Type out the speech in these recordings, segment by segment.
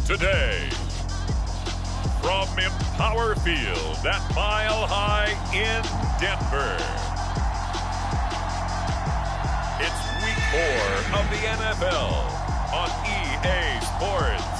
today. From Empower Field at Mile High in Denver. It's week 4 of the NFL on EA Sports.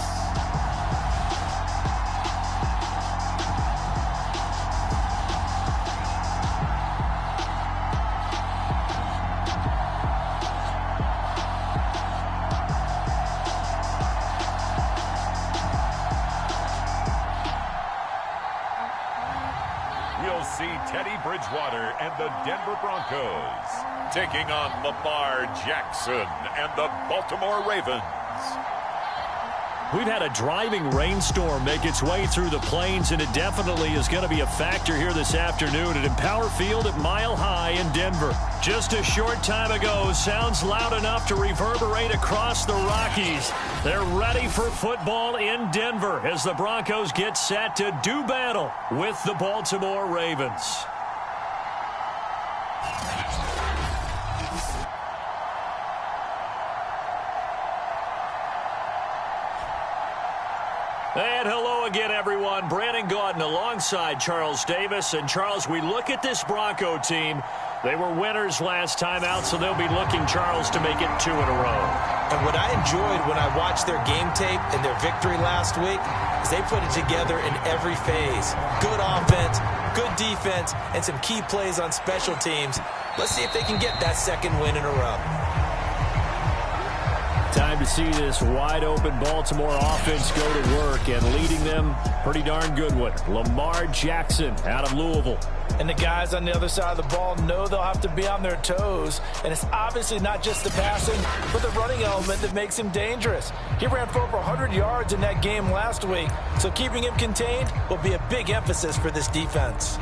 Teddy Bridgewater and the Denver Broncos taking on Lamar Jackson and the Baltimore Ravens. We've had a driving rainstorm make its way through the plains, and it definitely is going to be a factor here this afternoon at Empower Field at Mile High in Denver. Just a short time ago, sounds loud enough to reverberate across the Rockies. They're ready for football in Denver as the Broncos get set to do battle with the Baltimore Ravens. And hello again, everyone. Brandon Gaudin alongside Charles Davis. And, Charles, we look at this Bronco team. They were winners last time out, so they'll be looking, Charles, to make it 2 in a row. And what I enjoyed when I watched their game tape and their victory last week is they put it together in every phase. Good offense, good defense, and some key plays on special teams. Let's see if they can get that second win in a row. Time to see this wide-open Baltimore offense go to work, and leading them, pretty darn good one, Lamar Jackson out of Louisville. And the guys on the other side of the ball know they'll have to be on their toes. And it's obviously not just the passing, but the running element that makes him dangerous. He ran for over 100 yards in that game last week, so keeping him contained will be a big emphasis for this defense.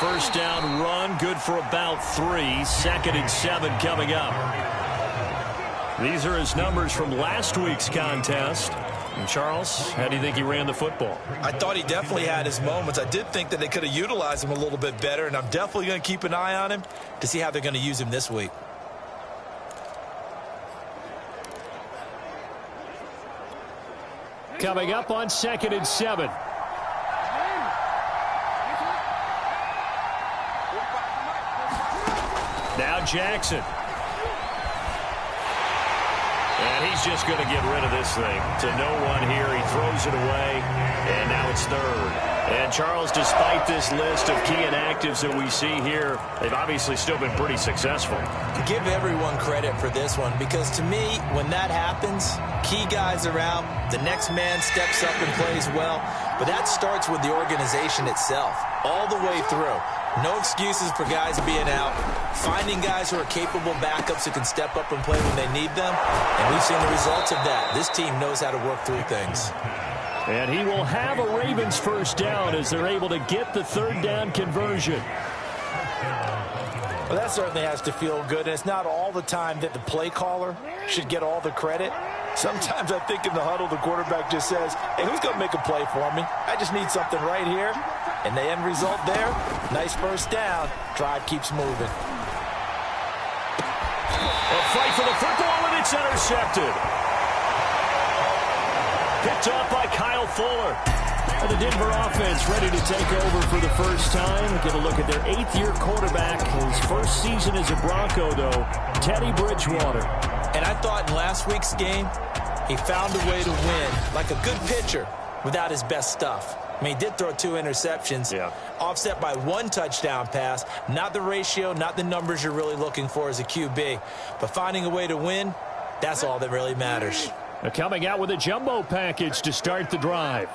First down run, good for about 3. 2nd and 7 coming up. These are his numbers from last week's contest. And Charles, how do you think he ran the football? I thought he definitely had his moments. I did think that they could have utilized him a little bit better, and I'm definitely going to keep an eye on him to see how they're going to use him this week. Coming up on 2nd and 7. Now Jackson. And he's just going to get rid of this thing to no one here. He throws it away, and now it's 3rd. And Charles, despite this list of key inactives that we see here, they've obviously still been pretty successful. Give everyone credit for this one, because to me, when that happens, key guys are out, the next man steps up and plays well, but that starts with the organization itself, all the way through. No excuses for guys being out. Finding guys who are capable backups who can step up and play when they need them. And we've seen the results of that. This team knows how to work through things. And he will have a Ravens first down as they're able to get the 3rd down conversion. Well, that certainly has to feel good. And it's not all the time that the play caller should get all the credit. Sometimes I think in the huddle, the quarterback just says, hey, who's going to make a play for me? I just need something right here. And the end result there, nice first down. Drive keeps moving. A fight for the football, and it's intercepted. Picked off by Kyle Fuller. And the Denver offense ready to take over for the first time. Get a look at their 8th-year quarterback. His first season as a Bronco, though, Teddy Bridgewater. And I thought in last week's game, he found a way to win, like a good pitcher, without his best stuff. I mean, he did throw 2 interceptions, offset by 1 touchdown pass. Not the ratio, not the numbers you're really looking for as a QB. But finding a way to win, that's all that really matters. They're coming out with a jumbo package to start the drive.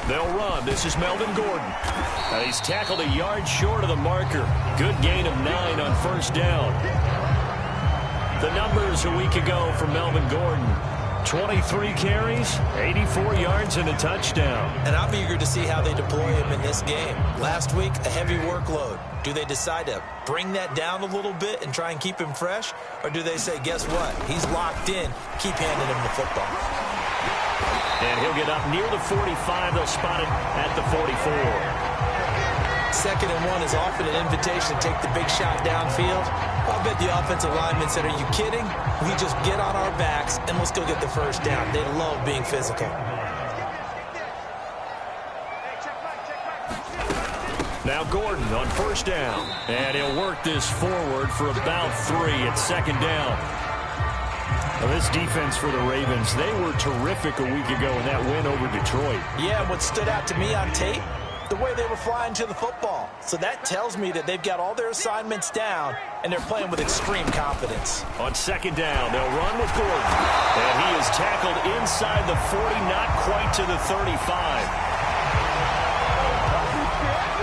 They'll run. This is Melvin Gordon. He's tackled a yard short of the marker. Good gain of 9 on first down. The numbers a week ago for Melvin Gordon. 23 carries, 84 yards, and a touchdown. And I'm eager to see how they deploy him in this game. Last week, a heavy workload. Do they decide to bring that down a little bit and try and keep him fresh? Or do they say, guess what? He's locked in. Keep handing him the football. And he'll get up near the 45. They'll spot it at the 44. 2nd and 1 is often an invitation to take the big shot downfield. I bet the offensive lineman said, are you kidding? We just get on our backs and let's go get the first down. They love being physical. Now Gordon on 1st down. And he'll work this forward for about 3 at 2nd down. Now this defense for the Ravens, they were terrific a week ago in that win over Detroit. Yeah, what stood out to me on tape, the way they were flying to the football. So that tells me that they've got all their assignments down, and they're playing with extreme confidence. On 2nd down, they'll run with Gordon. And he is tackled inside the 40, not quite to the 35.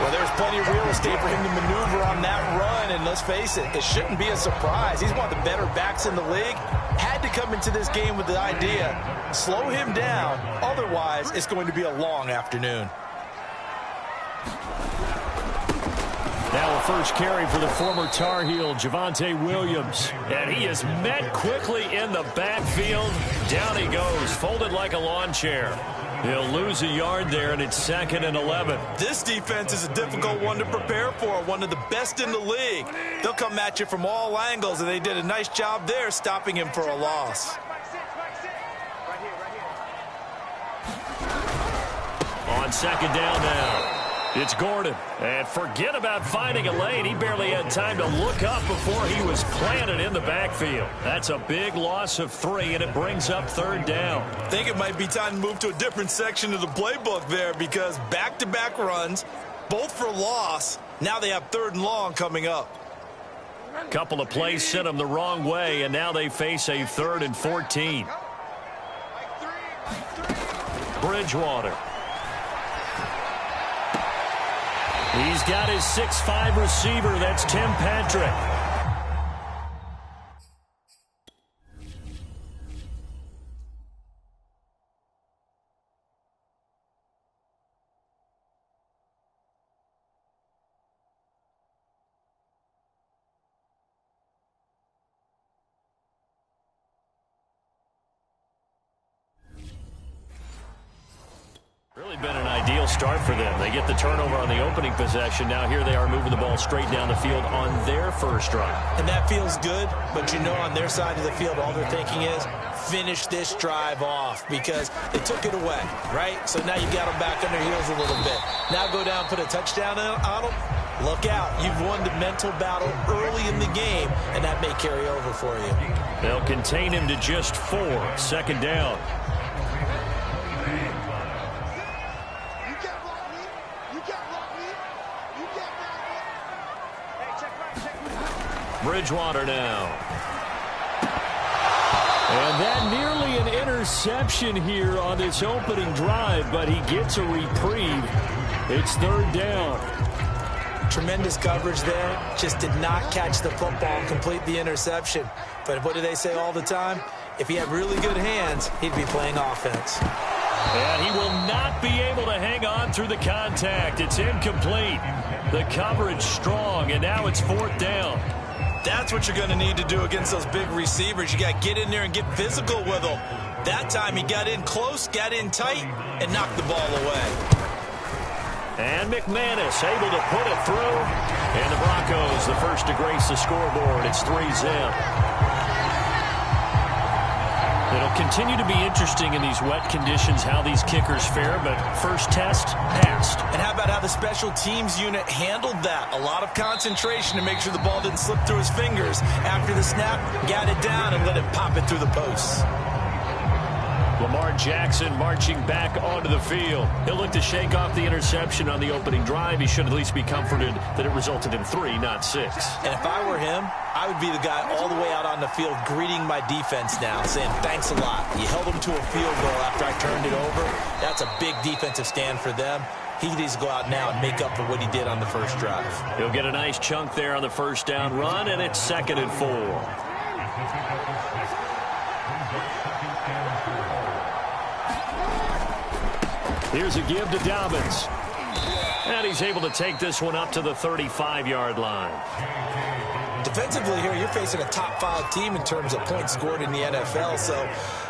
Well, there's plenty of real estate for him to maneuver on that run, and let's face it, it shouldn't be a surprise. He's one of the better backs in the league. Had to come into this game with the idea, slow him down, otherwise it's going to be a long afternoon. Now a first carry for the former Tar Heel, Javonte Williams. And he is met quickly in the backfield. Down he goes, folded like a lawn chair. He'll lose a yard there, and it's 2nd and 11. This defense is a difficult one to prepare for, one of the best in the league. They'll come at you from all angles, and they did a nice job there stopping him for a loss. On 2nd down now. It's Gordon. And forget about finding a lane. He barely had time to look up before he was planted in the backfield. That's a big loss of 3, and it brings up 3rd down. I think it might be time to move to a different section of the playbook there, because back-to-back runs, both for loss. Now they have 3rd and long coming up. Couple of plays sent them the wrong way, and now they face a 3rd and 14. Bridgewater. He's got his 6'5" receiver. That's Tim Patrick. Really been an ideal start for them. They get the turnover on the opening possession. Now here they are moving the ball straight down the field on their first drive. And that feels good, but you know on their side of the field all they're thinking is finish this drive off, because they took it away, right? So now you got them back on their heels a little bit. Now go down, put a touchdown on them. Look out. You've won the mental battle early in the game, and that may carry over for you. They'll contain him to just 4. 2nd down. Bridgewater now. And that nearly an interception here on this opening drive, but he gets a reprieve. It's 3rd down. Tremendous coverage there. Just did not catch the football and complete the interception. But what do they say all the time? If he had really good hands, he'd be playing offense. And he will not be able to hang on through the contact. It's incomplete. The coverage strong, and now it's 4th down. That's what you're going to need to do against those big receivers. You got to get in there and get physical with them. That time he got in close, got in tight, and knocked the ball away. And McManus able to put it through. And the Broncos, the first to grace the scoreboard. It's 3-zip. It'll continue to be interesting in these wet conditions how these kickers fare, but first test passed. And how about how the special teams unit handled that? A lot of concentration to make sure the ball didn't slip through his fingers. After the snap, got it down and let it pop it through the posts. Lamar Jackson marching back onto the field. He'll look to shake off the interception on the opening drive. He should at least be comforted that it resulted in 3, not 6. And if I were him, I would be the guy all the way out on the field greeting my defense now, saying thanks a lot. You held them to a field goal after I turned it over. That's a big defensive stand for them. He needs to go out now and make up for what he did on the first drive. He'll get a nice chunk there on the first down run, and it's 2nd and 4. Here's a give to Dobbins. And he's able to take this one up to the 35-yard line. Defensively here, you're facing a top-5 team in terms of points scored in the NFL. So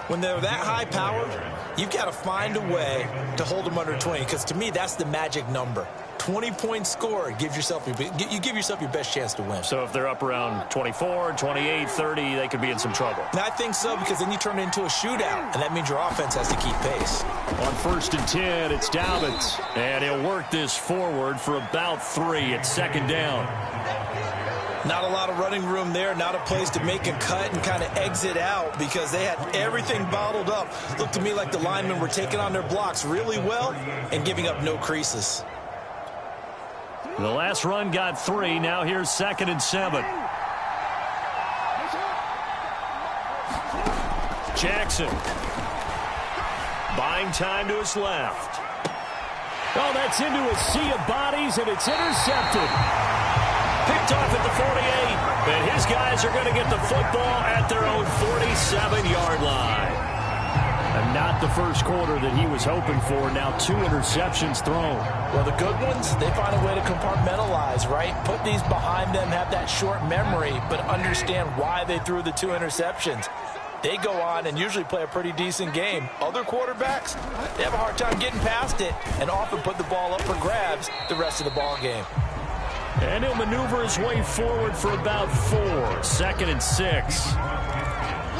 when they're that high-powered, you've got to find a way to hold them under 20. Because to me, that's the magic number. 20 points scored, you give yourself your best chance to win. So if they're up around 24, 28, 30, they could be in some trouble. And I think so, because then you turn it into a shootout, and that means your offense has to keep pace. On 1st and 10, it's Dobbins. And he'll work this forward for about 3. It's 2nd down. Not a lot of running room there, not a place to make a cut and kind of exit out because they had everything bottled up. Looked to me like the linemen were taking on their blocks really well and giving up no creases. The last run got 3. Now here's 2nd and 7. Jackson. Buying time to his left. Oh, that's into a sea of bodies, and it's intercepted. Picked off at the 48. And his guys are going to get the football at their own 47-yard line. And not the first quarter that he was hoping for. Now 2 interceptions thrown. Well, the good ones, they find a way to compartmentalize, right? Put these behind them, have that short memory, but understand why they threw the 2 interceptions. They go on and usually play a pretty decent game. Other quarterbacks, they have a hard time getting past it and often put the ball up for grabs the rest of the ball game. And he'll maneuver his way forward for about 4. 2nd and 6.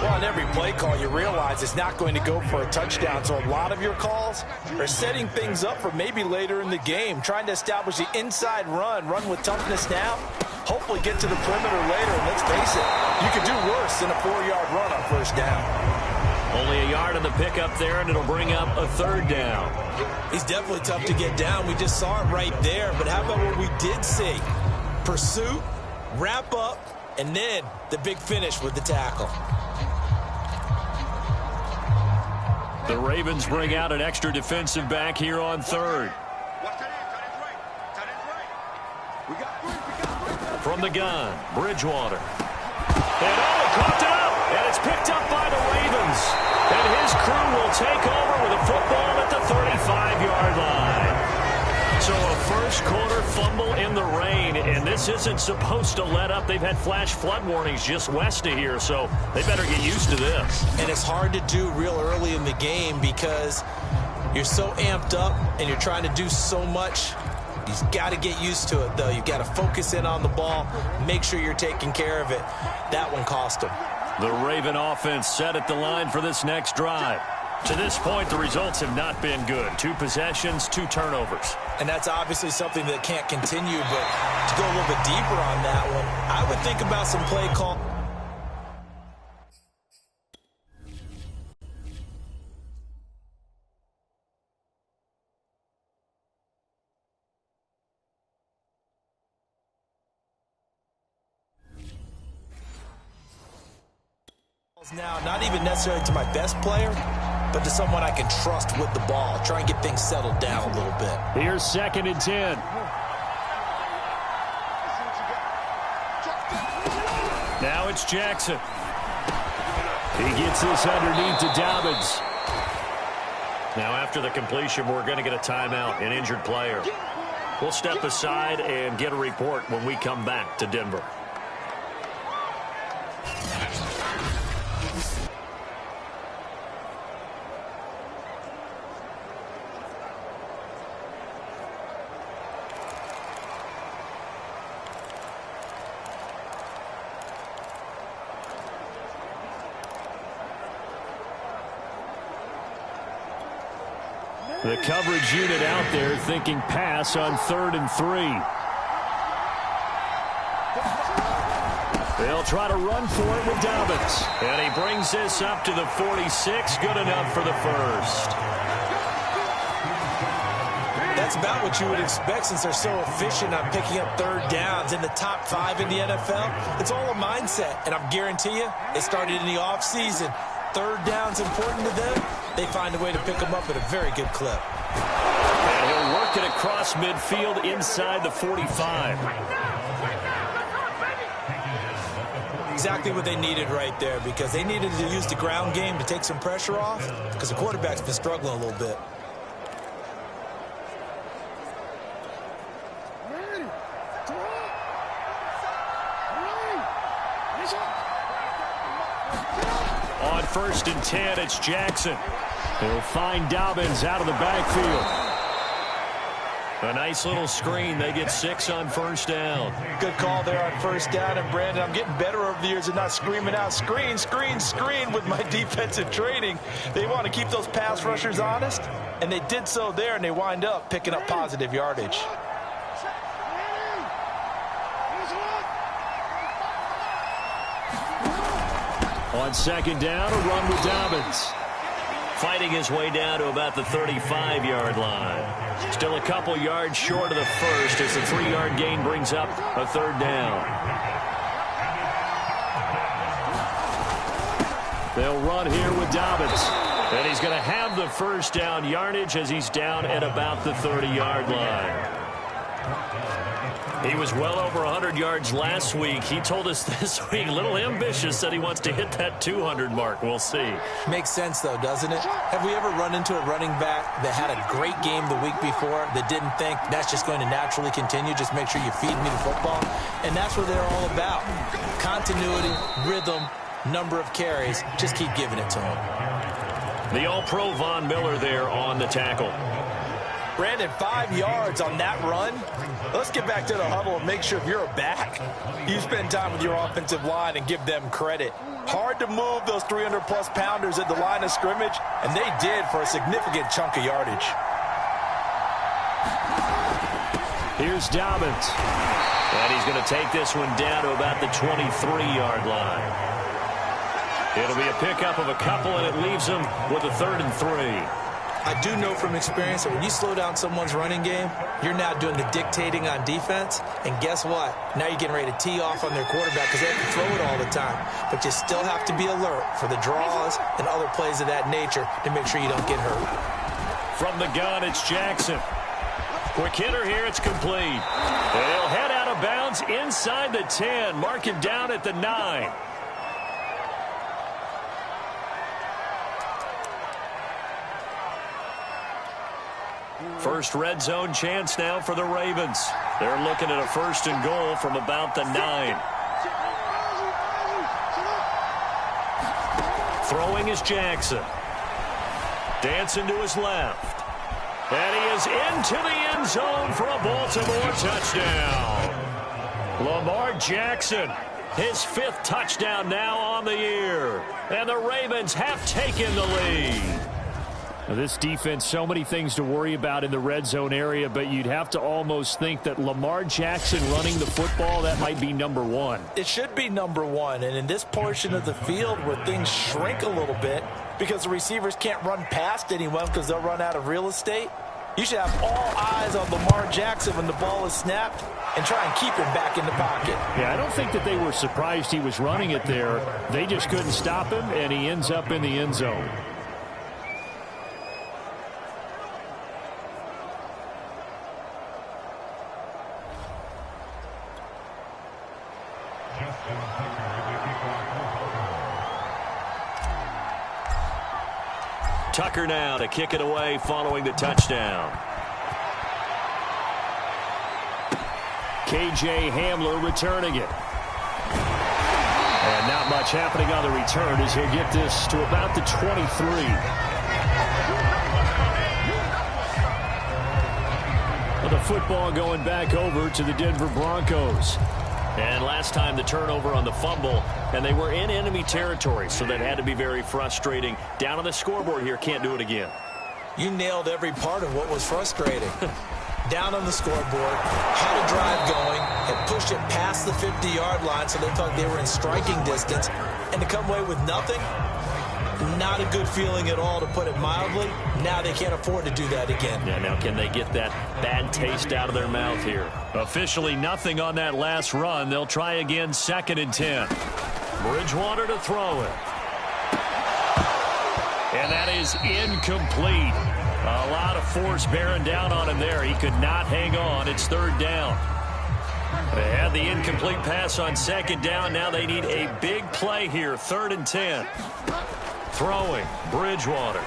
Well, on every play call, you realize it's not going to go for a touchdown. So a lot of your calls are setting things up for maybe later in the game, trying to establish the inside run with toughness now, hopefully get to the perimeter later. And let's face it, you could do worse than a 4-yard run on 1st down. Only a yard on the pickup there, and it'll bring up a 3rd down. He's definitely tough to get down. We just saw it right there. But how about what we did see? Pursuit, wrap up, and then the big finish with the tackle. The Ravens bring out an extra defensive back here on 3rd. From the gun, Bridgewater. And he caught it up, and it's picked up by the Ravens. And his crew will take over with a football at the 35-yard line. So a first-quarter fumble in the rain, and this isn't supposed to let up. They've had flash flood warnings just west of here, so they better get used to this. And it's hard to do real early in the game because you're so amped up and you're trying to do so much. You've got to get used to it, though. You've got to focus in on the ball, make sure you're taking care of it. That one cost him. The Raven offense set at the line for this next drive. To this point, the results have not been good. 2 possessions, 2 turnovers. And that's obviously something that can't continue, but to go a little bit deeper on that one, I would think about some play call. Now, not even necessarily to my best player, but to someone I can trust with the ball. Try and get things settled down a little bit. Here's 2nd and 10. Now it's Jackson. He gets this underneath to Dobbins. Now after the completion, we're going to get a timeout, an injured player. We'll step aside and get a report when we come back to Denver. The coverage unit out there thinking pass on 3rd and 3. They'll try to run for it with Dobbins. And he brings this up to the 46. Good enough for the first. That's about what you would expect since they're so efficient on picking up 3rd downs in the top 5 in the NFL. It's all a mindset, and I guarantee you it started in the offseason. 3rd down's important to them. They find a way to pick them up at a very good clip. And he'll work it across midfield inside the 45. Exactly what they needed right there, because they needed to use the ground game to take some pressure off because the quarterback's been struggling a little bit. first and 10. It's Jackson. He'll find Dobbins out of the backfield. A nice little screen. They get 6 on first down. Good call there on first down. And, Brandon, I'm getting better over the years and not screaming out, screen, screen, screen with my defensive training. They want to keep those pass rushers honest, and they did so there, and they wind up picking up positive yardage. On second down, a run with Dobbins. Fighting his way down to about the 35-yard line. Still a couple yards short of the first as the 3-yard gain brings up a third down. They'll run here with Dobbins. And he's going to have the first down yardage as he's down at about the 30-yard line. He was well over 100 yards last week. He told us this week, a little ambitious, said he wants to hit that 200 mark. We'll see. Makes sense, though, doesn't it? Have we ever run into a running back that had a great game the week before that didn't think that's just going to naturally continue? Just make sure you feed me the football. And that's what they're all about. Continuity, rhythm, number of carries. Just keep giving it to him. The All-Pro Von Miller there on the tackle. Brandon, 5 yards on that run. Let's get back to the huddle and make sure if you're a back, you spend time with your offensive line and give them credit. Hard to move those 300-plus pounders at the line of scrimmage, and they did for a significant chunk of yardage. Here's Dobbins. And he's going to take this one down to about the 23-yard line. It'll be a pickup of a couple, and it leaves him with a 3rd and 3. I do know from experience that when you slow down someone's running game, you're now doing the dictating on defense. And guess what? Now you're getting ready to tee off on their quarterback because they have to throw it all the time. But you still have to be alert for the draws and other plays of that nature to make sure you don't get hurt. From the gun, it's Jackson. Quick hitter here, it's complete. They'll head out of bounds inside the 10. Mark him down at the 9. First red zone chance now for the Ravens. They're looking at a 1st and goal from about the 9. Throwing is Jackson. Dancing to his left. And he is into the end zone for a Baltimore touchdown. Lamar Jackson, his 5th touchdown now on the year. And the Ravens have taken the lead. This defense, so many things to worry about in the red zone area, but you'd have to almost think that Lamar Jackson running the football, that might be number 1. It should be number 1, and in this portion of the field where things shrink a little bit because the receivers can't run past anyone because they'll run out of real estate, you should have all eyes on Lamar Jackson when the ball is snapped and try and keep him back in the pocket. Yeah, I don't think that they were surprised he was running it there. They just couldn't stop him, and he ends up in the end zone. Tucker now to kick it away following the touchdown. KJ Hamler returning it. And not much happening on the return as he'll get this to about the 23. Well, the football going back over to the Denver Broncos. And last time the turnover on the fumble, and they were in enemy territory, so that had to be very frustrating. Down on the scoreboard here, can't do it again. You nailed every part of what was frustrating. Down on the scoreboard, had a drive going, had pushed it past the 50-yard line so they thought they were in striking distance, and to come away with nothing, not a good feeling at all, to put it mildly. Now they can't afford to do that again. Yeah, now can they get that bad taste out of their mouth here? Officially nothing on that last run. They'll try again, 2nd and 10. Bridgewater to throw it. And that is incomplete. A lot of force bearing down on him there. He could not hang on. It's 3rd down. They had the incomplete pass on 2nd down. Now they need a big play here. 3rd and 10. Throwing, Bridgewater.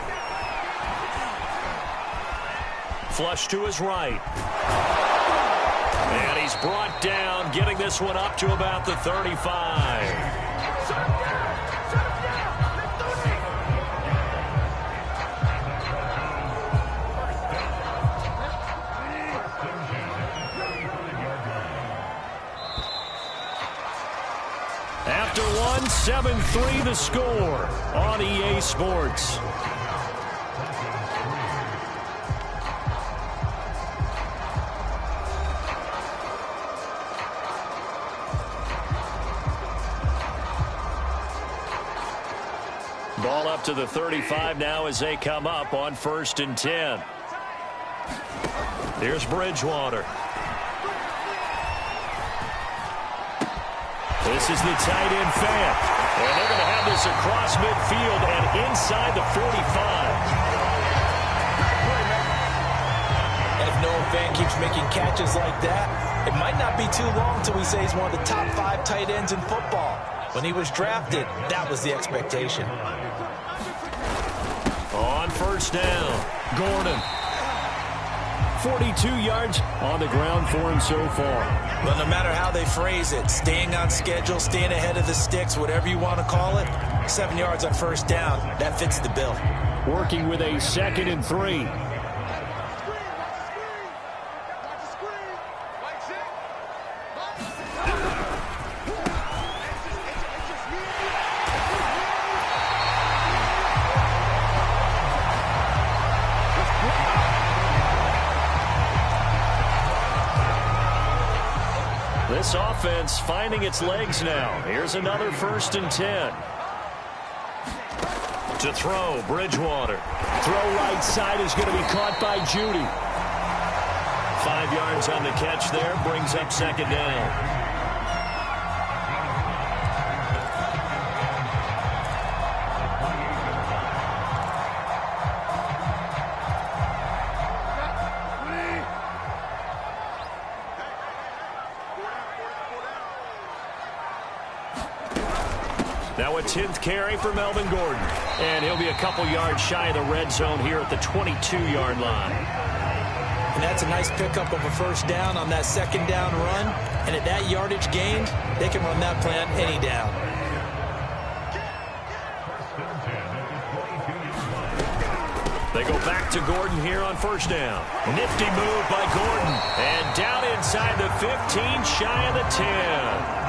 Flush to his right. And he's brought down, getting this one up to about the 35. 7-3 the score on EA Sports. Ball up to the 35 now as they come up on 1st and 10. Here's Bridgewater. This is the tight end fan. And they're going to have this across midfield and inside the 45. And if Noah Fan keeps making catches like that, it might not be too long till we say he's one of the top 5 tight ends in football. When he was drafted, that was the expectation. On 1st down, Gordon. 42 yards on the ground for him so far. But no matter how they phrase it, staying on schedule, staying ahead of the sticks, whatever you want to call it, 7 yards on 1st down, that fits the bill. Working with a 2nd and 3. This offense finding its legs now. Here's another 1st and 10. To throw, Bridgewater. Throw right side is going to be caught by Judy. 5 yards on the catch there, brings up 2nd down. Now a 10th carry for Melvin Gordon. And he'll be a couple yards shy of the red zone here at the 22-yard line. And that's a nice pickup of a 1st down on that 2nd down run. And at that yardage gained, they can run that plan any down. They go back to Gordon here on 1st down. Nifty move by Gordon. And down inside the 15, shy of the 10.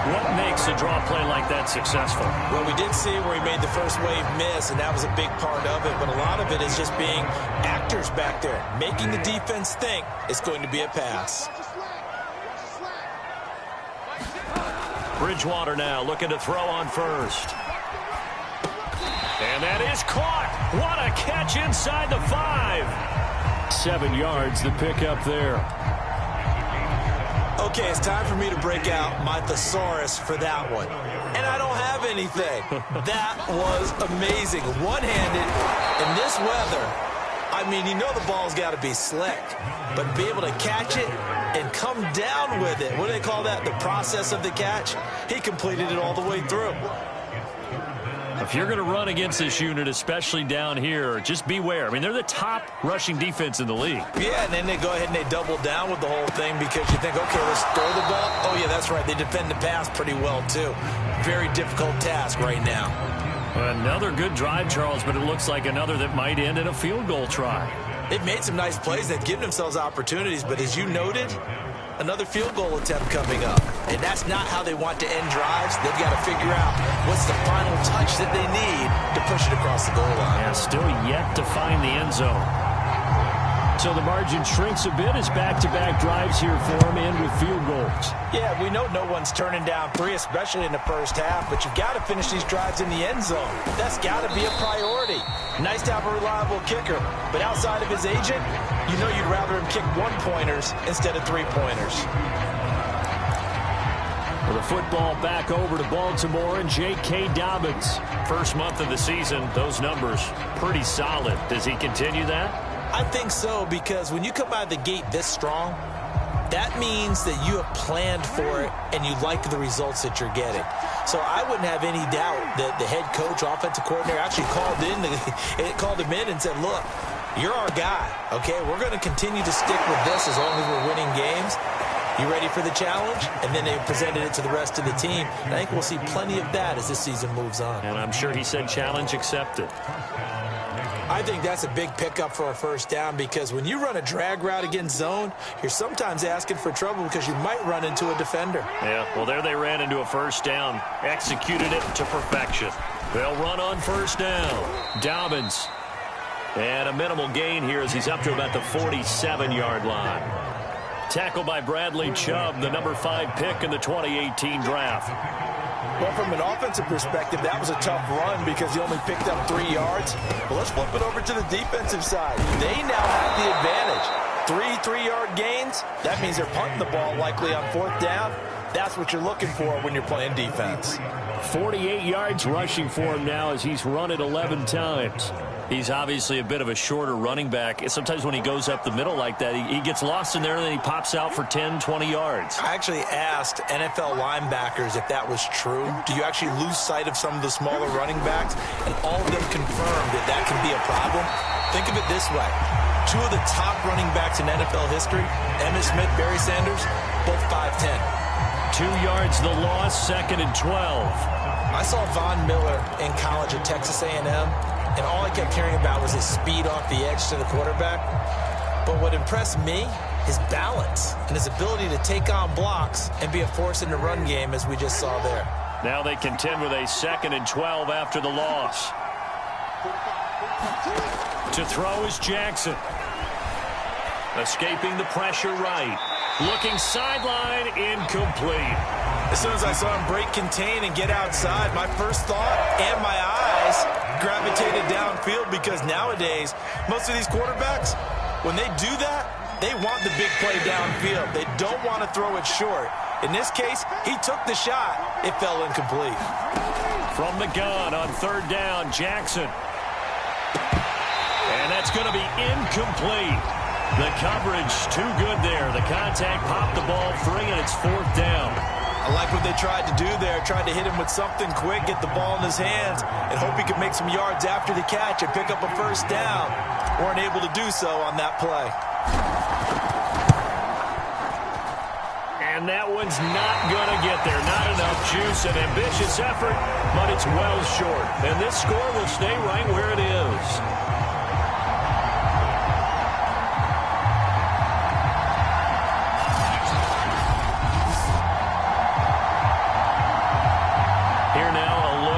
What makes a draw play like that successful? Well, we did see where he made the first wave miss, and that was a big part of it. But a lot of it is just being actors back there, making the defense think it's going to be a pass. Bridgewater now looking to throw on 1st. And that is caught. What a catch inside the 5. 7 yards, the pickup there. Okay, it's time for me to break out my thesaurus for that one. And I don't have anything. That was amazing. One-handed in this weather. I mean, you know the ball's got to be slick. But be able to catch it and come down with it. What do they call that? The process of the catch? He completed it all the way through. If you're going to run against this unit, especially down here, just beware. I mean, they're the top rushing defense in the league. Yeah, and then they go ahead and they double down with the whole thing because you think, okay, let's throw the ball. Oh, yeah, that's right. They defend the pass pretty well, too. Very difficult task right now. Another good drive, Charles, but it looks like another that might end in a field goal try. They've made some nice plays. They've given themselves opportunities, but as you noted, another field goal attempt coming up. And that's not how they want to end drives. They've got to figure out what's the final touch that they need to push it across the goal line. Yeah, still yet to find the end zone. So the margin shrinks a bit as back-to-back drives here for them end with field goals. Yeah, we know no one's turning down 3, especially in the first half, but you've got to finish these drives in the end zone. That's got to be a priority. Nice to have a reliable kicker, but outside of his agent, you know you'd rather him kick 1-pointers instead of 3-pointers. Well, the football back over to Baltimore and J.K. Dobbins. First month of the season, those numbers pretty solid. Does he continue that? I think so, because when you come out of the gate this strong, that means that you have planned for it and you like the results that you're getting. So I wouldn't have any doubt that the head coach, offensive coordinator, actually called him in and said, look, you're our guy, okay? We're going to continue to stick with this as long as we're winning games. You ready for the challenge? And then they presented it to the rest of the team. And I think we'll see plenty of that as this season moves on. And I'm sure he said challenge accepted. I think that's a big pickup for a first down because when you run a drag route against zone, you're sometimes asking for trouble because you might run into a defender. Yeah, well, there they ran into a first down. Executed it to perfection. They'll run on first down. Dobbins. And a minimal gain here as he's up to about the 47-yard line. Tackled by Bradley Chubb, the number 5 pick in the 2018 draft. Well, from an offensive perspective, that was a tough run because he only picked up 3 yards. But let's flip it over to the defensive side. They now have the advantage. 3 3-yard gains. That means they're punting the ball likely on 4th down. That's what you're looking for when you're playing defense. 48 yards rushing for him now as he's run it 11 times. He's obviously a bit of a shorter running back. Sometimes when he goes up the middle like that, he gets lost in there and then he pops out for 10, 20 yards. I actually asked NFL linebackers if that was true. Do you actually lose sight of some of the smaller running backs? And all of them confirmed that that can be a problem. Think of it this way. 2 of the top running backs in NFL history, Emmitt Smith, Barry Sanders, both 5'10". 2 yards the loss, 2nd and 12. I saw Von Miller in college at Texas A&M. And all I kept hearing about was his speed off the edge to the quarterback. But what impressed me, his balance and his ability to take on blocks and be a force in the run game as we just saw there. Now they contend with a 2nd and 12 after the loss. To throw is Jackson. Escaping the pressure right. Looking sideline, incomplete. As soon as I saw him break contain and get outside, my first thought and my eyes gravitated downfield because nowadays, most of these quarterbacks, when they do that, they want the big play downfield. They don't want to throw it short. In this case, he took the shot. It fell incomplete. From the gun on 3rd down, Jackson. And that's going to be incomplete. The coverage too good there. The contact popped the ball free, and it's 4th down. I like what they tried to do there. Tried to hit him with something quick, get the ball in his hands, and hope he could make some yards after the catch and pick up a first down. Weren't able to do so on that play. And that one's not going to get there. Not enough juice. An ambitious effort, but it's well short. And this score will stay right where it is.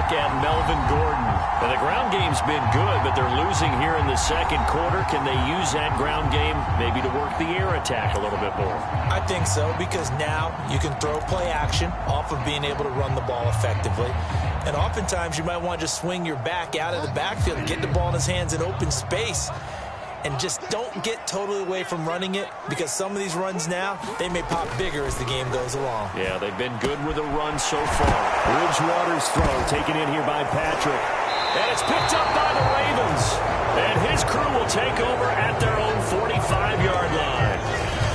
At Melvin Gordon. And the ground game's been good, but they're losing here in the 2nd quarter. Can they use that ground game maybe to work the air attack a little bit more? I think so, because now you can throw play action off of being able to run the ball effectively. And oftentimes you might want to just swing your back out of the backfield and get the ball in his hands in open space. And just don't get totally away from running it, because some of these runs now, they may pop bigger as the game goes along. Yeah, they've been good with the run so far. Bridgewater's throw taken in here by Patrick. And it's picked up by the Ravens. And his crew will take over at their own 45-yard line.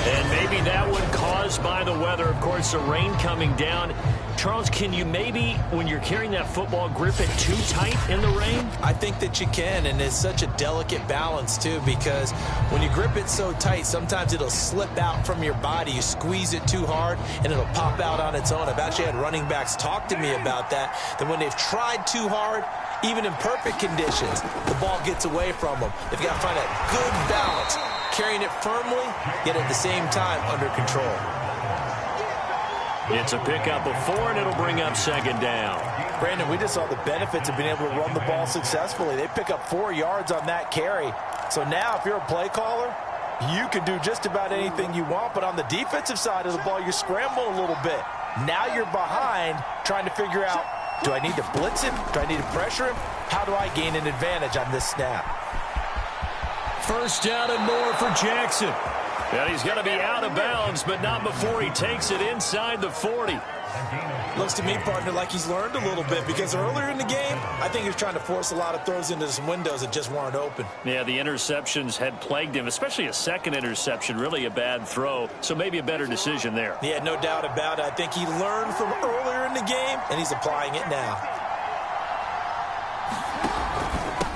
And maybe that one caused by the weather. Of course, the rain coming down. Charles, can you maybe, when you're carrying that football, grip it too tight in the rain? I think that you can, and it's such a delicate balance, too, because when you grip it so tight, sometimes it'll slip out from your body. You squeeze it too hard, and it'll pop out on its own. I've actually had running backs talk to me about that when they've tried too hard, even in perfect conditions, the ball gets away from them. They've got to find that good balance, carrying it firmly, yet at the same time under control. It's a pickup of 4, and it'll bring up 2nd down. Brandon, we just saw the benefits of being able to run the ball successfully. They pick up 4 yards on that carry. So now if you're a play caller, you can do just about anything you want. But on the defensive side of the ball, you're scrambling a little bit. Now you're behind trying to figure out, do I need to blitz him? Do I need to pressure him? How do I gain an advantage on this snap? 1st down and more for Jackson. And he's going to be out of bounds, but not before he takes it inside the 40. Looks to me, partner, like he's learned a little bit, because earlier in the game, I think he was trying to force a lot of throws into some windows that just weren't open. Yeah, the interceptions had plagued him, especially a 2nd interception, really a bad throw. So maybe a better decision there. Yeah, no doubt about it. I think he learned from earlier in the game, and he's applying it now.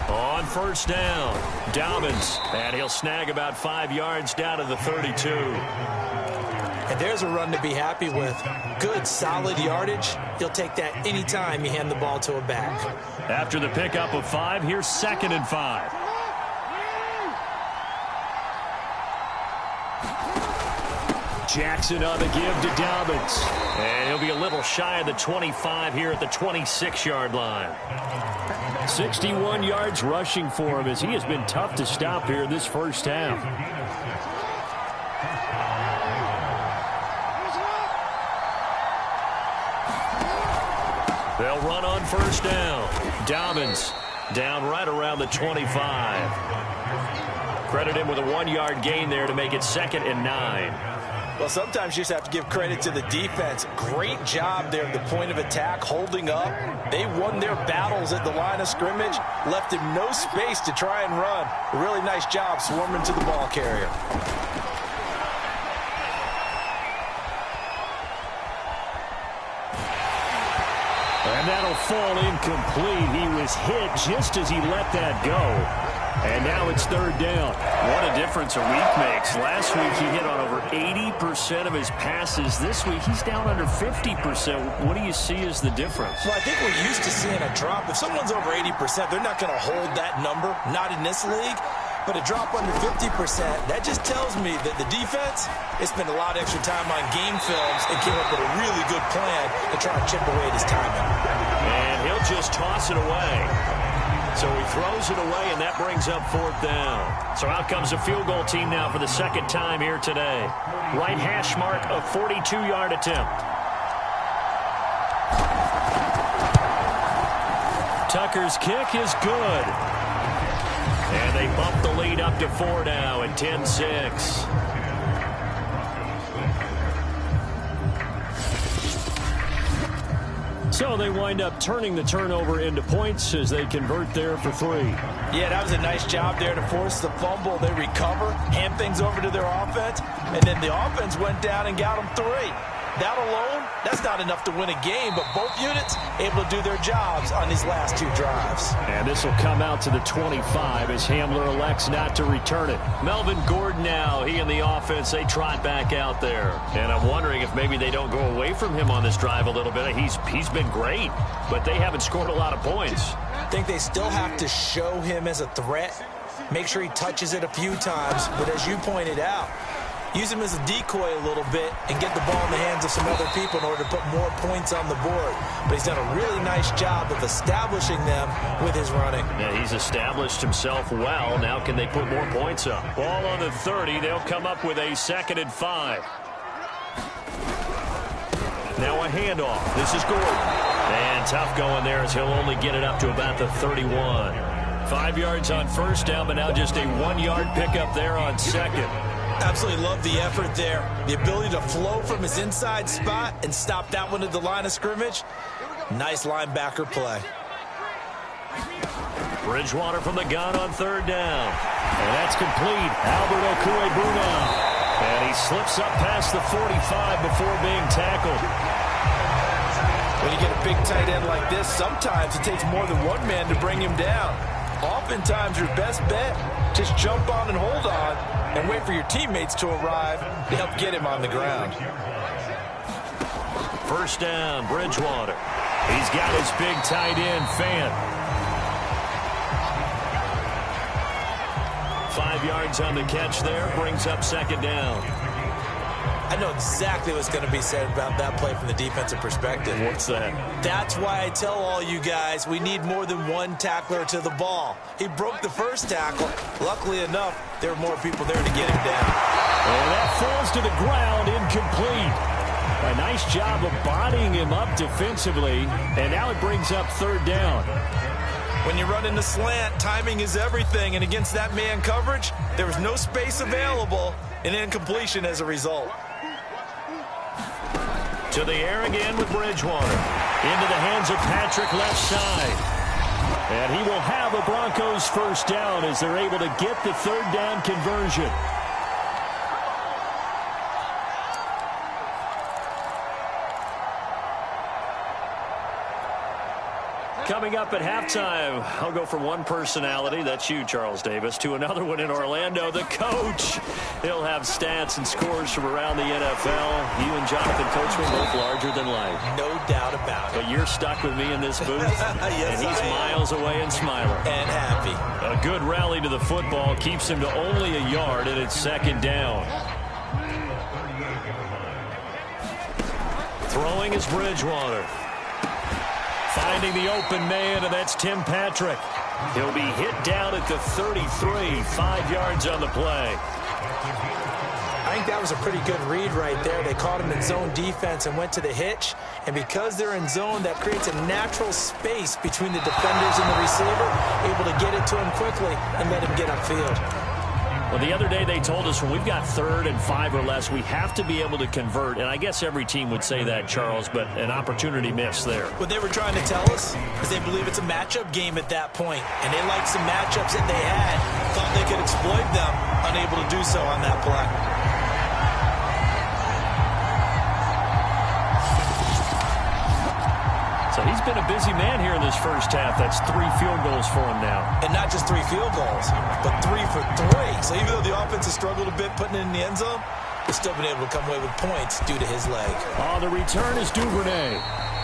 On 1st down, Dobbins, and he'll snag about 5 yards down to the 32. And there's a run to be happy with. Good, solid yardage. You'll take that anytime you hand the ball to a back. After the pickup of 5, here's 2nd and 5. Jackson on the give to Dobbins. And he'll be a little shy of the 25 here at the 26-yard line. 61 yards rushing for him as he has been tough to stop here this first half. They'll run on 1st down. Dobbins down right around the 25. Credit him with a 1-yard gain there to make it 2nd and 9. Well, sometimes you just have to give credit to the defense. Great job there at the point of attack, holding up. They won their battles at the line of scrimmage, left him no space to try and run. A really nice job swarming to the ball carrier. And that'll fall incomplete. He was hit just as he let that go. And now it's 3rd down. What a difference a week makes. Last week he hit on over 80% of his passes. This week he's down under 50%. What do you see as the difference? Well, I think we're used to seeing a drop. If someone's over 80%, they're not going to hold that number. Not in this league. But a drop under 50%, that just tells me that the defense has spent a lot of extra time on game films and came up with a really good plan to try and chip away at his timing. And he'll just toss it away. So he throws it away, and that brings up 4th down. So out comes a field goal team now for the 2nd time here today. Right hash mark, a 42-yard attempt. Tucker's kick is good. And they bump the lead up to 4 now at 10-6. So they wind up turning the turnover into points as they convert there for 3. Yeah, that was a nice job there to force the fumble. They recover, hand things over to their offense, and then the offense went down and got them 3. That alone, that's not enough to win a game, but both units able to do their jobs on these last 2 drives. And this will come out to the 25 as Hamler elects not to return it. Melvin Gordon now, he and the offense, they trot back out there. And I'm wondering if maybe they don't go away from him on this drive a little bit. He's been great, but they haven't scored a lot of points. I think they still have to show him as a threat. Make sure he touches it a few times, but as you pointed out, use him as a decoy a little bit and get the ball in the hands of some other people in order to put more points on the board. But he's done a really nice job of establishing them with his running. Yeah, he's established himself well. Now can they put more points up? Ball on the 30. They'll come up with a 2nd and 5. Now a handoff. This is Gordon. And tough going there as he'll only get it up to about the 31. 5 yards on 1st down, but now just a 1-yard pickup there on 2nd. Absolutely love the effort there. The ability to flow from his inside spot and stop that one at the line of scrimmage. Nice linebacker play. Bridgewater from the gun on 3rd down. And that's complete. Albert Okwuegbunam. And he slips up past the 45 before being tackled. When you get a big tight end like this, sometimes it takes more than one man to bring him down. Oftentimes your best bet, just jump on and hold on and wait for your teammates to arrive to help get him on the ground. 1st down, Bridgewater. He's got his big tight end, Fant. 5 yards on the catch there, brings up 2nd down. I know exactly what's going to be said about that play from the defensive perspective. What's that? That's why I tell all you guys we need more than one tackler to the ball. He broke the first tackle. Luckily enough, there were more people there to get him down. And that falls to the ground, incomplete. A nice job of bodying him up defensively, and now it brings up 3rd down. When you run in the slant, timing is everything, and against that man coverage, there was no space available, and incompletion as a result. To the air again with Bridgewater. Into the hands of Patrick left side. And he will have a Broncos 1st down as they're able to get the 3rd down conversion. Coming up at halftime, I'll go from one personality, that's you, Charles Davis, to another one in Orlando, the coach. He'll have stats and scores from around the NFL. You and Jonathan Coachman both larger than life. No doubt about it. But you're stuck with me in this booth, yes, and he's miles away and smiling. And happy. A good rally to the football keeps him to only a yard, and it's second down. Throwing is Bridgewater. Finding the open man, and that's Tim Patrick. He'll be hit down at the 33, 5 yards on the play. I think that was a pretty good read right there. They caught him in zone defense and went to the hitch. And because they're in zone, that creates a natural space between the defenders and the receiver, able to get it to him quickly and let him get upfield. Well, the other day they told us when we've got 3rd and 5 or less, we have to be able to convert. And I guess every team would say that, Charles, but an opportunity missed there. What they were trying to tell us is they believe it's a matchup game at that point. And they liked some matchups that they had, thought they could exploit them, unable to do so on that play. So he's been a busy man here in this first half. That's 3 field goals for him now. And not just 3 field goals, but 3 for 3. So even though the offense has struggled a bit putting it in the end zone, they've still been able to come away with points due to his leg. The return is Duvernay.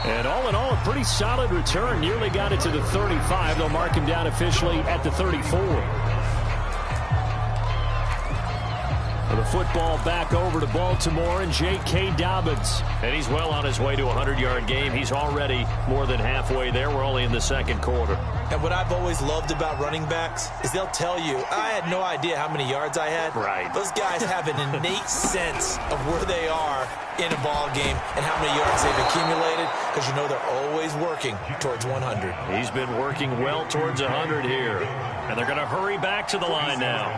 And all in all, a pretty solid return. Nearly got it to the 35. They'll mark him down officially at the 34. The football back over to Baltimore and J.K. Dobbins. And he's well on his way to a 100-yard game. He's already more than halfway there. We're only in the second quarter. And what I've always loved about running backs is they'll tell you, I had no idea how many yards I had. Right. Those guys have an innate sense of where they are in a ball game and how many yards they've accumulated, because you know they're always working towards 100. He's been working well towards 100 here. And they're going to hurry back to the line now.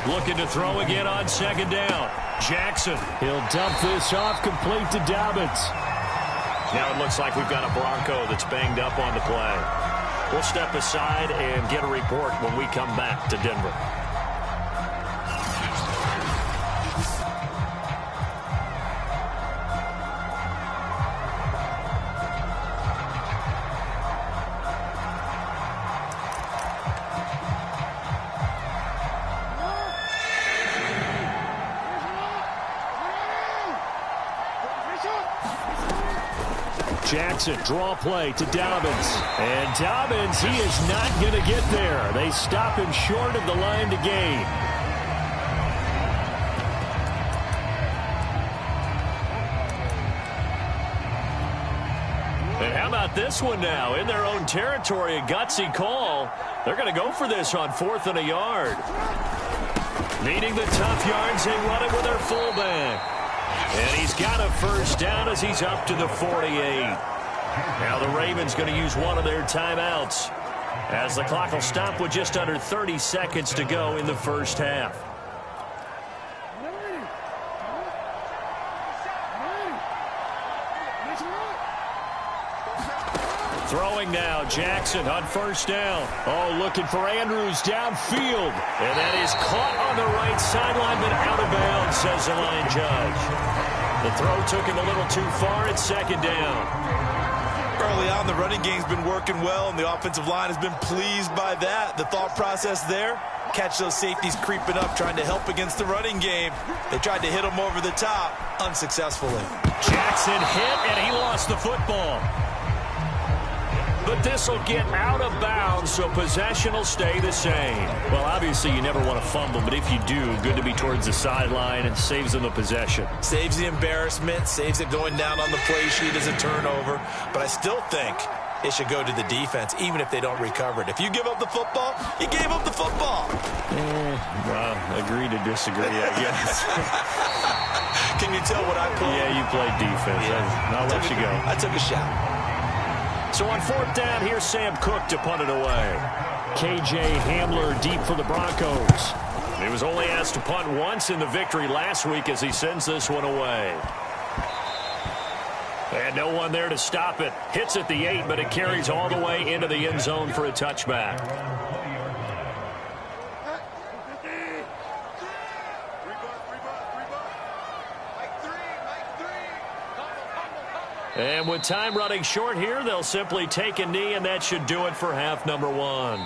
Looking to throw again on second down. Jackson. He'll dump this off complete to Dobbins. Now it looks like we've got a Bronco that's banged up on the play. We'll step aside and get a report when we come back to Denver. Jackson, draw play to Dobbins. And Dobbins, he is not going to get there. They stop him short of the line to gain. And how about this one now? In their own territory, a gutsy call. They're going to go for this on 4th and a yard. Needing the tough yards, they run it with their fullback. And he's got a first down as he's up to the 48. Now the Ravens going to use one of their timeouts, as the clock will stop with just under 30 seconds to go in the first half. Throwing now, Jackson on first down. Oh, looking for Andrews downfield. And that is caught on the right sideline, but out of bounds, says the line judge. The throw took him a little too far. It's second down. Early on, the running game's been working well, and the offensive line has been pleased by that. The thought process there, catch those safeties creeping up, trying to help against the running game. They tried to hit him over the top, unsuccessfully. Jackson hit, and he lost the football. But this will get out of bounds, so possession will stay the same. Well, obviously, you never want to fumble, but if you do, good to be towards the sideline and saves them the possession. Saves the embarrassment, saves it going down on the play sheet as a turnover. But I still think it should go to the defense, even if they don't recover it. If you give up the football, you gave up the football. Well, agree to disagree, I guess. Can you tell what I played? Yeah, you played defense. Yeah. I'll let you go. I took a shot. So on 4th down, here's Sam Cook to punt it away. K.J. Hamler deep for the Broncos. He was only asked to punt once in the victory last week as he sends this one away. And no one there to stop it. Hits at the 8, but it carries all the way into the end zone for a touchback. And with time running short here, they'll simply take a knee, and that should do it for half number one.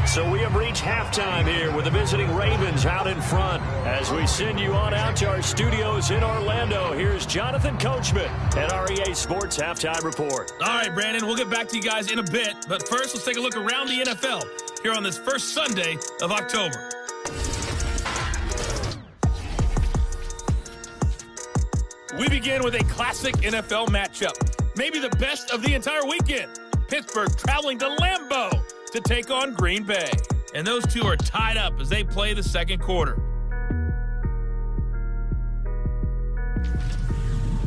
So we have reached halftime here with the visiting Ravens out in front. As we send you on out to our studios in Orlando, here's Jonathan Coachman at REA Sports Halftime Report. All right, Brandon, we'll get back to you guys in a bit. But first, let's take a look around the NFL here on this first Sunday of October. We begin with a classic NFL matchup, maybe the best of the entire weekend. Pittsburgh traveling to Lambeau to take on Green Bay. And those two are tied up as they play the second quarter.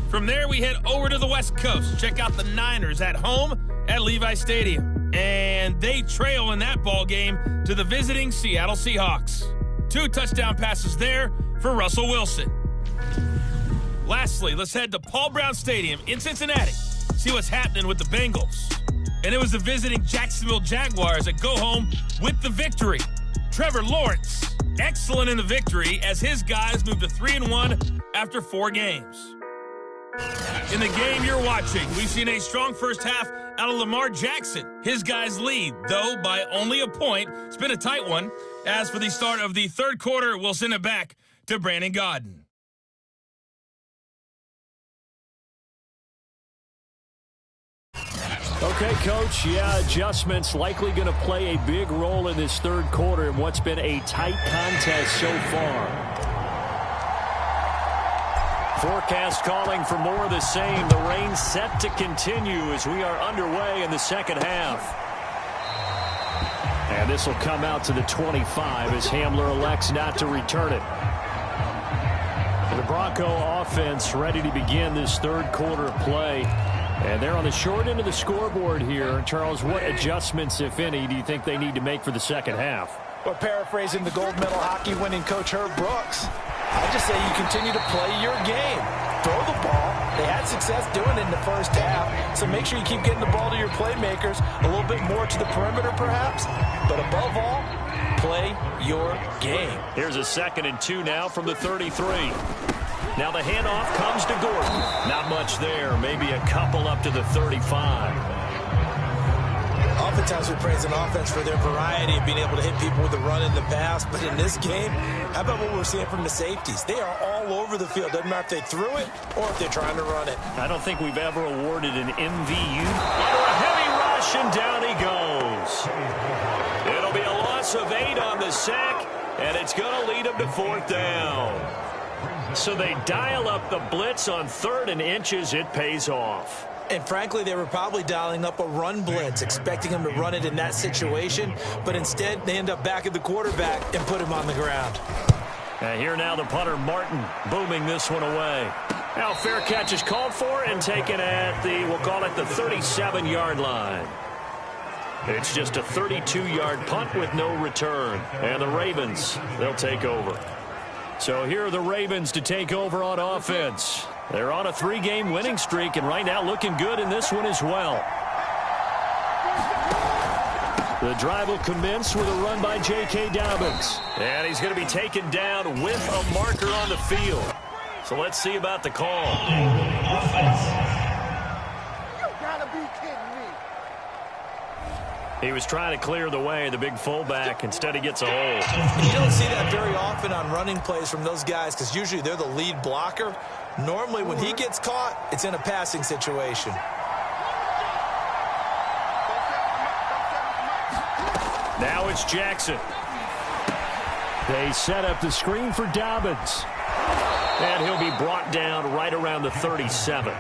From there, we head over to the West Coast. Check out the Niners at home at Levi Stadium. And they trail in that ball game to the visiting Seattle Seahawks. 2 touchdown passes there for Russell Wilson. Lastly, let's head to Paul Brown Stadium in Cincinnati. See what's happening with the Bengals. And it was the visiting Jacksonville Jaguars that go home with the victory. Trevor Lawrence, excellent in the victory as his guys move to 3-1 after 4 games. In the game you're watching, we've seen a strong first half out of Lamar Jackson. His guys lead, though, by only a point. It's been a tight one. As for the start of the third quarter, we'll send it back to Brandon Godden. Okay, Coach, adjustments likely going to play a big role in this third quarter in what's been a tight contest so far. Forecast calling for more of the same. The rain set to continue as we are underway in the second half. And this will come out to the 25 as Hamler elects not to return it. The Bronco offense ready to begin this third quarter of play. And they're on the short end of the scoreboard here. Charles, what adjustments, if any, do you think they need to make for the second half? Well, paraphrasing the gold medal hockey winning coach Herb Brooks, I just say you continue to play your game. Throw the ball. They had success doing it in the first half, so make sure you keep getting the ball to your playmakers, a little bit more to the perimeter perhaps, but above all, play your game. Here's a 2nd and 2 now from the 33. Now the handoff comes to Gordon. Not much there. Maybe a couple up to the 35. Oftentimes we praise an offense for their variety of being able to hit people with the run in the pass. But in this game, how about what we're seeing from the safeties? They are all over the field. Doesn't matter if they threw it or if they're trying to run it. I don't think we've ever awarded an MVU. Under a heavy rush, and down he goes. It'll be a loss of 8 on the sack, and it's going to lead him to 4th down. So they dial up the blitz on 3rd and inches. It pays off. And frankly, they were probably dialing up a run blitz, expecting him to run it in that situation. But instead, they end up back at the quarterback and put him on the ground. And here now the punter, Martin, booming this one away. Now fair catch is called for and taken at the, we'll call it the 37-yard line. It's just a 32-yard punt with no return. And the Ravens, they'll take over. So here are the Ravens to take over on offense. They're on a 3-game winning streak, and right now looking good in this one as well. The drive will commence with a run by J.K. Dobbins. And he's going to be taken down with a marker on the field. So let's see about the call. He was trying to clear the way, the big fullback. Instead, he gets a hold. You don't see that very often on running plays from those guys because usually they're the lead blocker. Normally, when he gets caught, it's in a passing situation. Now it's Jackson. They set up the screen for Dobbins. And he'll be brought down right around the 37.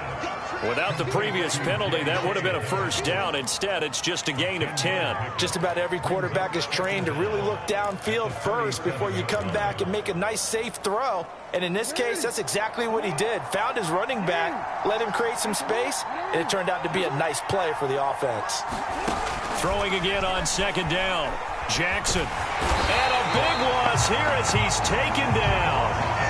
Without the previous penalty, that would have been a first down. Instead, it's just a gain of 10. Just about every quarterback is trained to really look downfield first before you come back and make a nice, safe throw. And in this case, that's exactly what he did. Found his running back, let him create some space, and it turned out to be a nice play for the offense. Throwing again on 2nd down. Jackson. And a big loss here as he's taken down.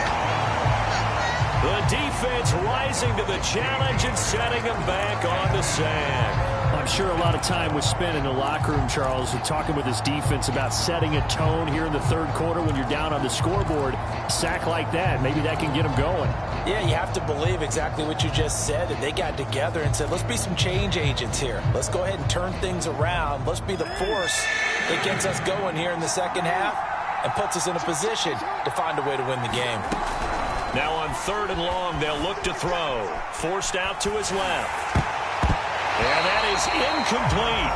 The defense rising to the challenge and setting him back on the sack. I'm sure a lot of time was spent in the locker room, Charles, and talking with his defense about setting a tone here in the third quarter when you're down on the scoreboard. A sack like that, maybe that can get them going. Yeah, you have to believe exactly what you just said, that they got together and said, let's be some change agents here. Let's go ahead and turn things around. Let's be the force that gets us going here in the second half and puts us in a position to find a way to win the game. Now on 3rd and long, they'll look to throw. Forced out to his left. And that is incomplete.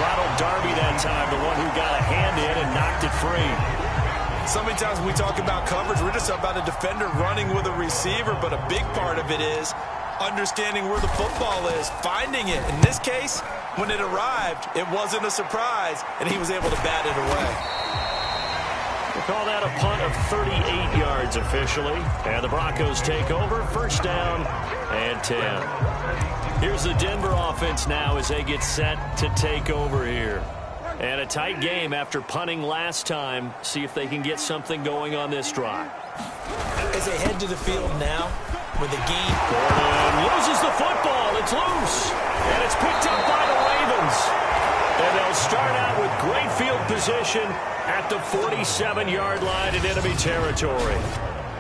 Ronald Darby that time, the one who got a hand in and knocked it free. So many times when we talk about coverage, we're just about a defender running with a receiver, but a big part of it is understanding where the football is, finding it. In this case, when it arrived, it wasn't a surprise, and he was able to bat it away. We'll call that a punt of 38 yards officially. And the Broncos take over. 1st down and 10. Here's the Denver offense now as they get set to take over here. And a tight game after punting last time. See if they can get something going on this drive. As they head to the field now with a gain. Gordon loses the football. It's loose. And it's picked up by the Ravens. And they'll start out with great field position at the 47-yard line in enemy territory.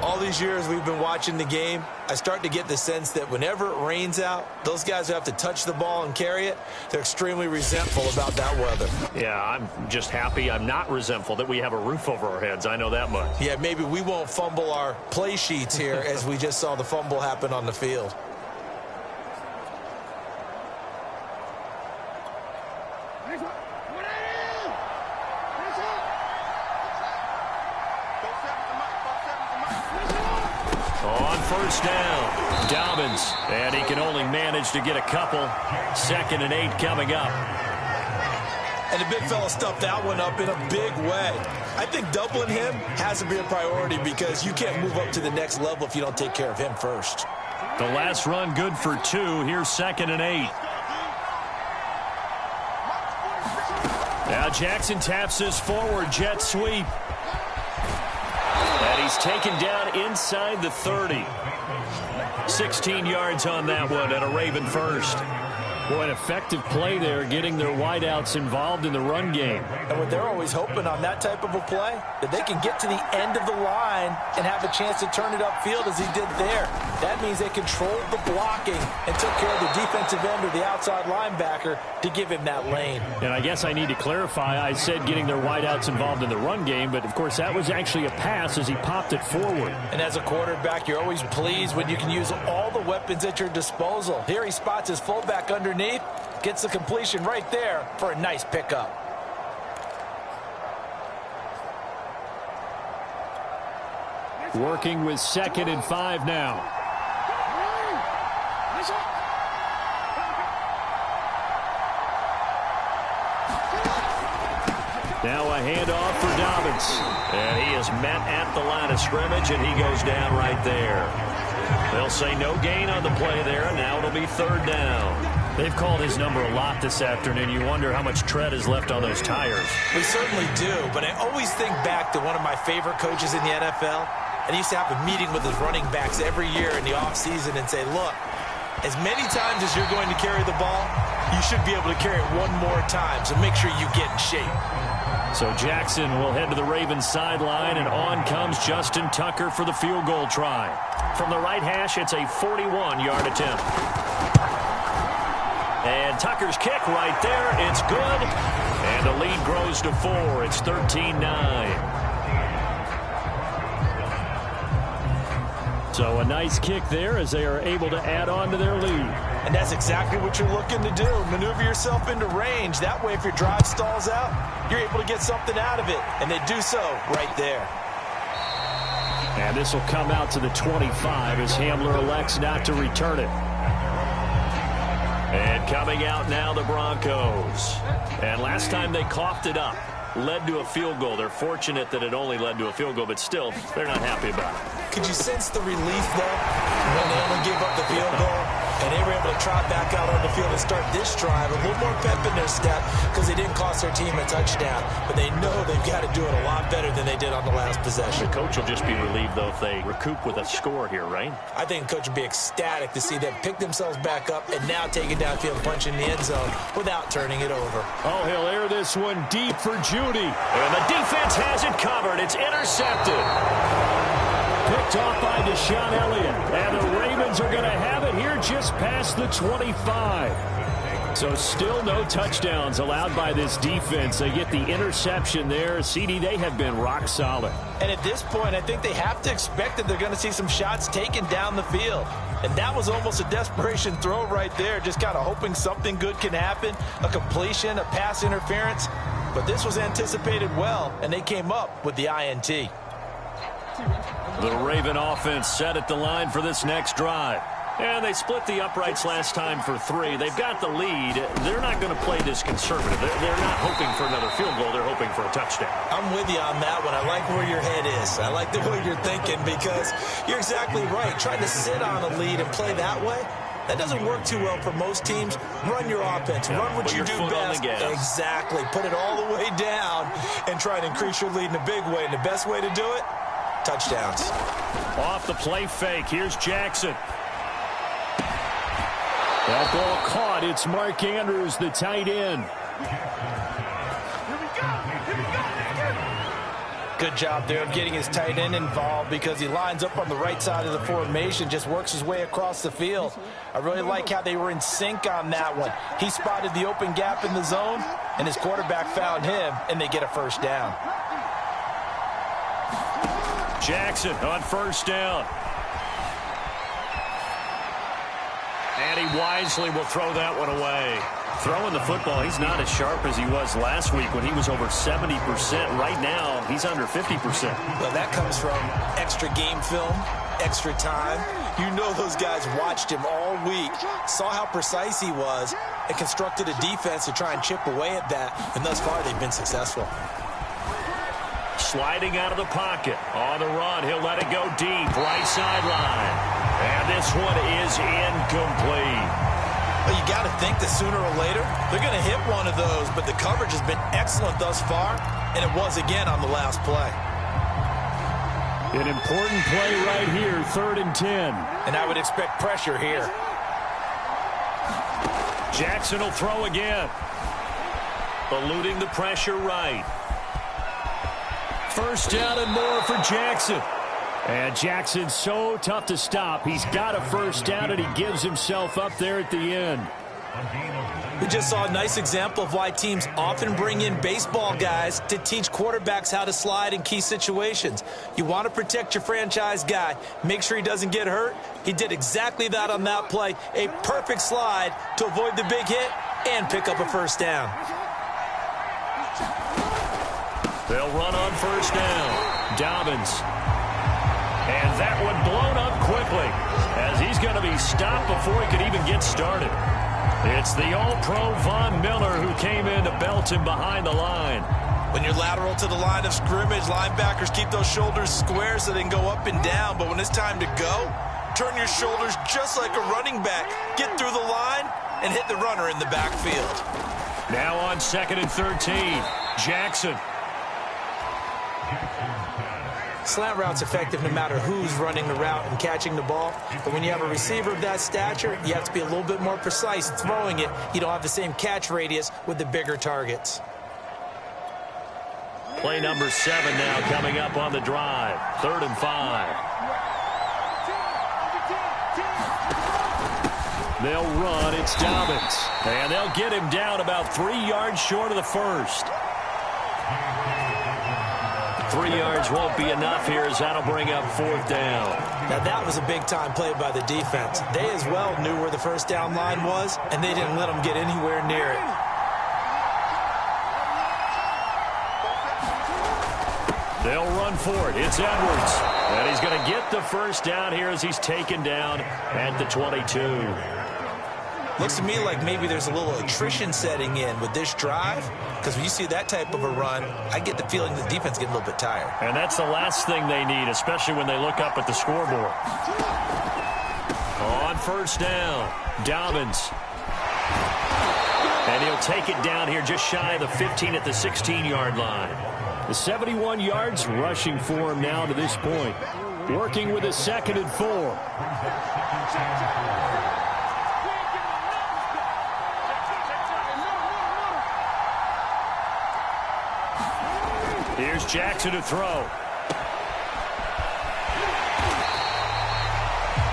All these years we've been watching the game, I start to get the sense that whenever it rains out, those guys who have to touch the ball and carry it, they're extremely resentful about that weather. Yeah, I'm just happy I'm not resentful that we have a roof over our heads. I know that much. Yeah, maybe we won't fumble our play sheets here as we just saw the fumble happen on the field. On 1st down, Dobbins, and he can only manage to get a couple. 2nd and 8 coming up. And the big fella stuffed that one up in a big way. I think doubling him has to be a priority because you can't move up to the next level if you don't take care of him first. The last run good for 2. Here's 2nd and 8. Now Jackson taps his forward jet sweep. And he's taken down inside the 30. 16 yards on that one and a Raven first. Boy, an effective play there, getting their wideouts involved in the run game. And what they're always hoping on that type of a play, that they can get to the end of the line and have a chance to turn it upfield as he did there. That means they controlled the blocking and took care of the defensive end or the outside linebacker to give him that lane. And I guess I need to clarify, I said getting their wideouts involved in the run game, but of course that was actually a pass as he popped it forward. And as a quarterback, you're always pleased when you can use all the weapons at your disposal. Here he spots his fullback underneath, gets the completion right there for a nice pickup. Working with 2nd and 5 now. Now a handoff for Dobbins. And he is met at the line of scrimmage, and he goes down right there. They'll say no gain on the play there, and now it'll be 3rd down. They've called his number a lot this afternoon. You wonder how much tread is left on those tires. We certainly do, but I always think back to one of my favorite coaches in the NFL. And he used to have a meeting with his running backs every year in the offseason and say, look, as many times as you're going to carry the ball, you should be able to carry it one more time, so make sure you get in shape. So Jackson will head to the Ravens sideline, and on comes Justin Tucker for the field goal try. From the right hash, it's a 41-yard attempt. And Tucker's kick right there. It's good. And the lead grows to 4. It's 13-9. So a nice kick there as they are able to add on to their lead. And that's exactly what you're looking to do. Maneuver yourself into range. That way, if your drive stalls out, you're able to get something out of it. And they do so right there. And this will come out to the 25 as Hamler elects not to return it. And coming out now, the Broncos. And last time they coughed it up, led to a field goal. They're fortunate that it only led to a field goal, but still, they're not happy about it. Could you sense the relief, though, when they only gave up the field goal? And they were able to trot back out on the field and start this drive. A little more pep in their step because they didn't cost their team a touchdown. But they know they've got to do it a lot better than they did on the last possession. The coach will just be relieved, though, if they recoup with a score here, right? I think the coach would be ecstatic to see them pick themselves back up and now take it downfield and punch in the end zone without turning it over. Oh, he'll air this one deep for Judy. And the defense has it covered. It's intercepted. Picked off by Deshaun Elliott. And the Ravens are going to have it here just past the 25. So still no touchdowns allowed by this defense. They get the interception there. CD, they have been rock solid. And at this point, I think they have to expect that they're going to see some shots taken down the field. And that was almost a desperation throw right there, just kind of hoping something good can happen, a completion, a pass interference. But this was anticipated well, and they came up with the INT. The Raven offense set at the line for this next drive. And they split the uprights last time for 3. They've got the lead. They're not going to play this conservative. They're not hoping for another field goal. They're hoping for a touchdown. I'm with you on that one. I like where your head is. I like the way you're thinking because you're exactly right. Trying to sit on a lead and play that way, that doesn't work too well for most teams. Run your offense. Run what you do best. Exactly. Put it all the way down and try and increase your lead in a big way. And the best way to do it, touchdowns. Off the play fake. Here's Jackson. That ball caught. It's Mark Andrews, the tight end. Good job there of getting his tight end involved because he lines up on the right side of the formation, just works his way across the field. I really like how they were in sync on that one. He spotted the open gap in the zone, and his quarterback found him, and they get a first down. Jackson on first down. And he wisely will throw that one away. Throwing the football, he's not as sharp as he was last week when he was over 70%. Right now, he's under 50%. Well, that comes from extra game film, extra time. You know those guys watched him all week, saw how precise he was, and constructed a defense to try and chip away at that. And thus far, they've been successful. Sliding out of the pocket. On the run, he'll let it go deep. Right sideline. And this one is incomplete. Well, you got to think that sooner or later, they're going to hit one of those, but the coverage has been excellent thus far, and it was again on the last play. An important play right here, 3rd and 10. And I would expect pressure here. Jackson will throw again. Eluding the pressure right. First down and more for Jackson. And Jackson's so tough to stop. He's got a first down, and he gives himself up there at the end. We just saw a nice example of why teams often bring in baseball guys to teach quarterbacks how to slide in key situations. You want to protect your franchise guy. Make sure he doesn't get hurt. He did exactly that on that play. A perfect slide to avoid the big hit and pick up a first down. They'll run on first down. Dobbins. And that one blown up quickly as he's going to be stopped before he could even get started. It's the All-Pro Von Miller who came in to belt him behind the line. When you're lateral to the line of scrimmage, linebackers keep those shoulders square so they can go up and down. But when it's time to go, turn your shoulders just like a running back. Get through the line and hit the runner in the backfield. Now on 2nd and 13, Jackson. Slant route's effective no matter who's running the route and catching the ball. But when you have a receiver of that stature, you have to be a little bit more precise throwing it. You don't have the same catch radius with the bigger targets. Play number 7 now coming up on the drive. 3rd and 5. They'll run. It's Dobbins. And they'll get him down about 3 yards short of the first. 3 yards won't be enough here as that'll bring up 4th down. Now that was a big-time play by the defense. They as well knew where the first down line was, and they didn't let them get anywhere near it. They'll run for it. It's Edwards. And he's going to get the first down here as he's taken down at the 22. Looks to me like maybe there's a little attrition setting in with this drive, because when you see that type of a run, I get the feeling the defense getting a little bit tired. And that's the last thing they need, especially when they look up at the scoreboard. On first down, Dobbins. And he'll take it down here just shy of the 15 at the 16-yard line. The 71 yards rushing for him now to this point. Working with a 2nd and 4. Here's Jackson to throw.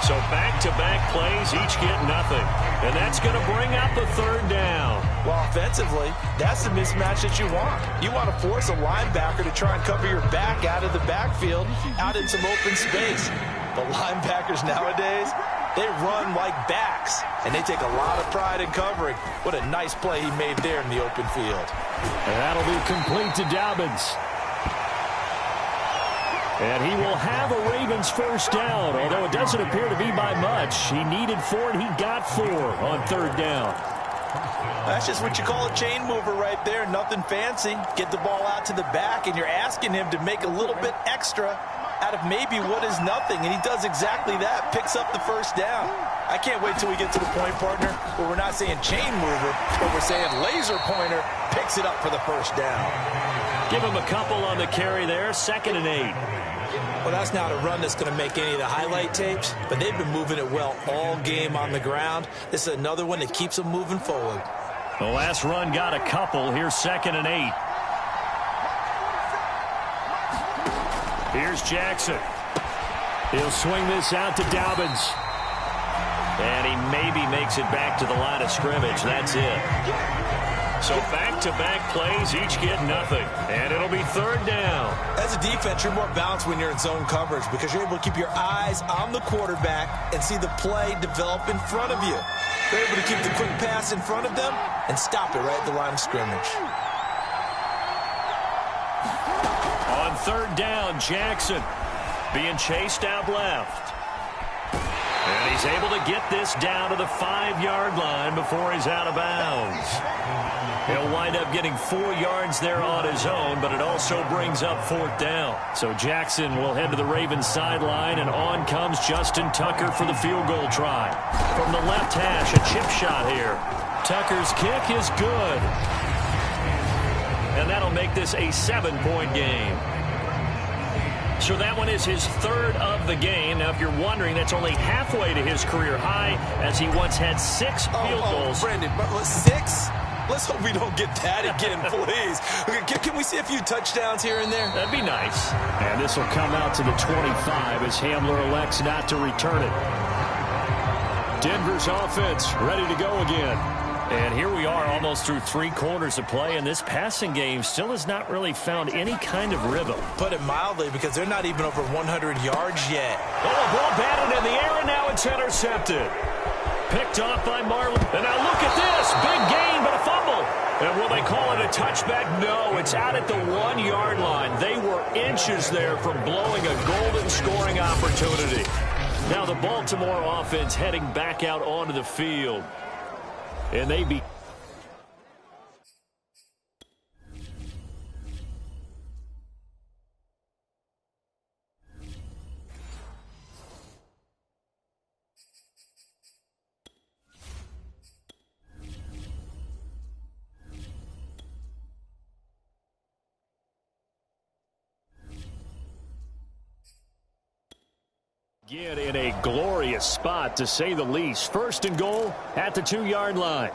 So back-to-back plays, each get nothing. And that's going to bring out the 3rd down. Well, offensively, that's the mismatch that you want. You want to force a linebacker to try and cover your back out of the backfield, out in some open space. But linebackers nowadays, they run like backs, and they take a lot of pride in covering. What a nice play he made there in the open field. And that'll be complete to Dobbins. And he will have a Ravens 1st down, although it doesn't appear to be by much. He needed 4, and he got 4 on 3rd down. That's just what you call a chain mover right there. Nothing fancy. Get the ball out to the back, and you're asking him to make a little bit extra out of maybe what is nothing, and he does exactly that, picks up the 1st down. I can't wait till we get to the point, partner, where we're not saying chain mover, but we're saying laser pointer, picks it up for the 1st down. Give him a couple on the carry there, 2nd and 8. Well, that's not a run that's going to make any of the highlight tapes, but they've been moving it well all game on the ground. This is another one that keeps them moving forward. The last run got a couple. Here's 2nd and 8. Here's Jackson. He'll swing this out to Dobbins. And he maybe makes it back to the line of scrimmage. That's it. So back-to-back plays, each get nothing. And it'll be 3rd down. As a defense, you're more balanced when you're in zone coverage because you're able to keep your eyes on the quarterback and see the play develop in front of you. They're able to keep the quick pass in front of them and stop it right at the line of scrimmage. On 3rd down, Jackson being chased out left. And he's able to get this down to the 5-yard line before he's out of bounds. He'll wind up getting 4 yards there on his own, but it also brings up 4th down. So Jackson will head to the Ravens sideline, and on comes Justin Tucker for the field goal try. From the left hash, a chip shot here. Tucker's kick is good. And that'll make this a 7-point game. So that one is his 3rd of the game. Now, if you're wondering, that's only halfway to his career high, as he once had 6 field goals. Brandon, but 6? Let's hope we don't get that again, please. Can we see a few touchdowns here and there? That'd be nice. And this will come out to the 25 as Hamler elects not to return it. Denver's offense ready to go again. And here we are almost through 3 quarters of play, and this passing game still has not really found any kind of rhythm. Put it mildly, because they're not even over 100 yards yet. Oh, a ball batted in the air, and now it's intercepted. Picked off by Marlon. And now look at this. Big gain, but a fumble. And will they call it a touchback? No, it's out at the 1-yard line. They were inches there from blowing a golden scoring opportunity. Now the Baltimore offense heading back out onto the field. And they be... Get in a glorious spot, to say the least. 1st and goal at the 2-yard line.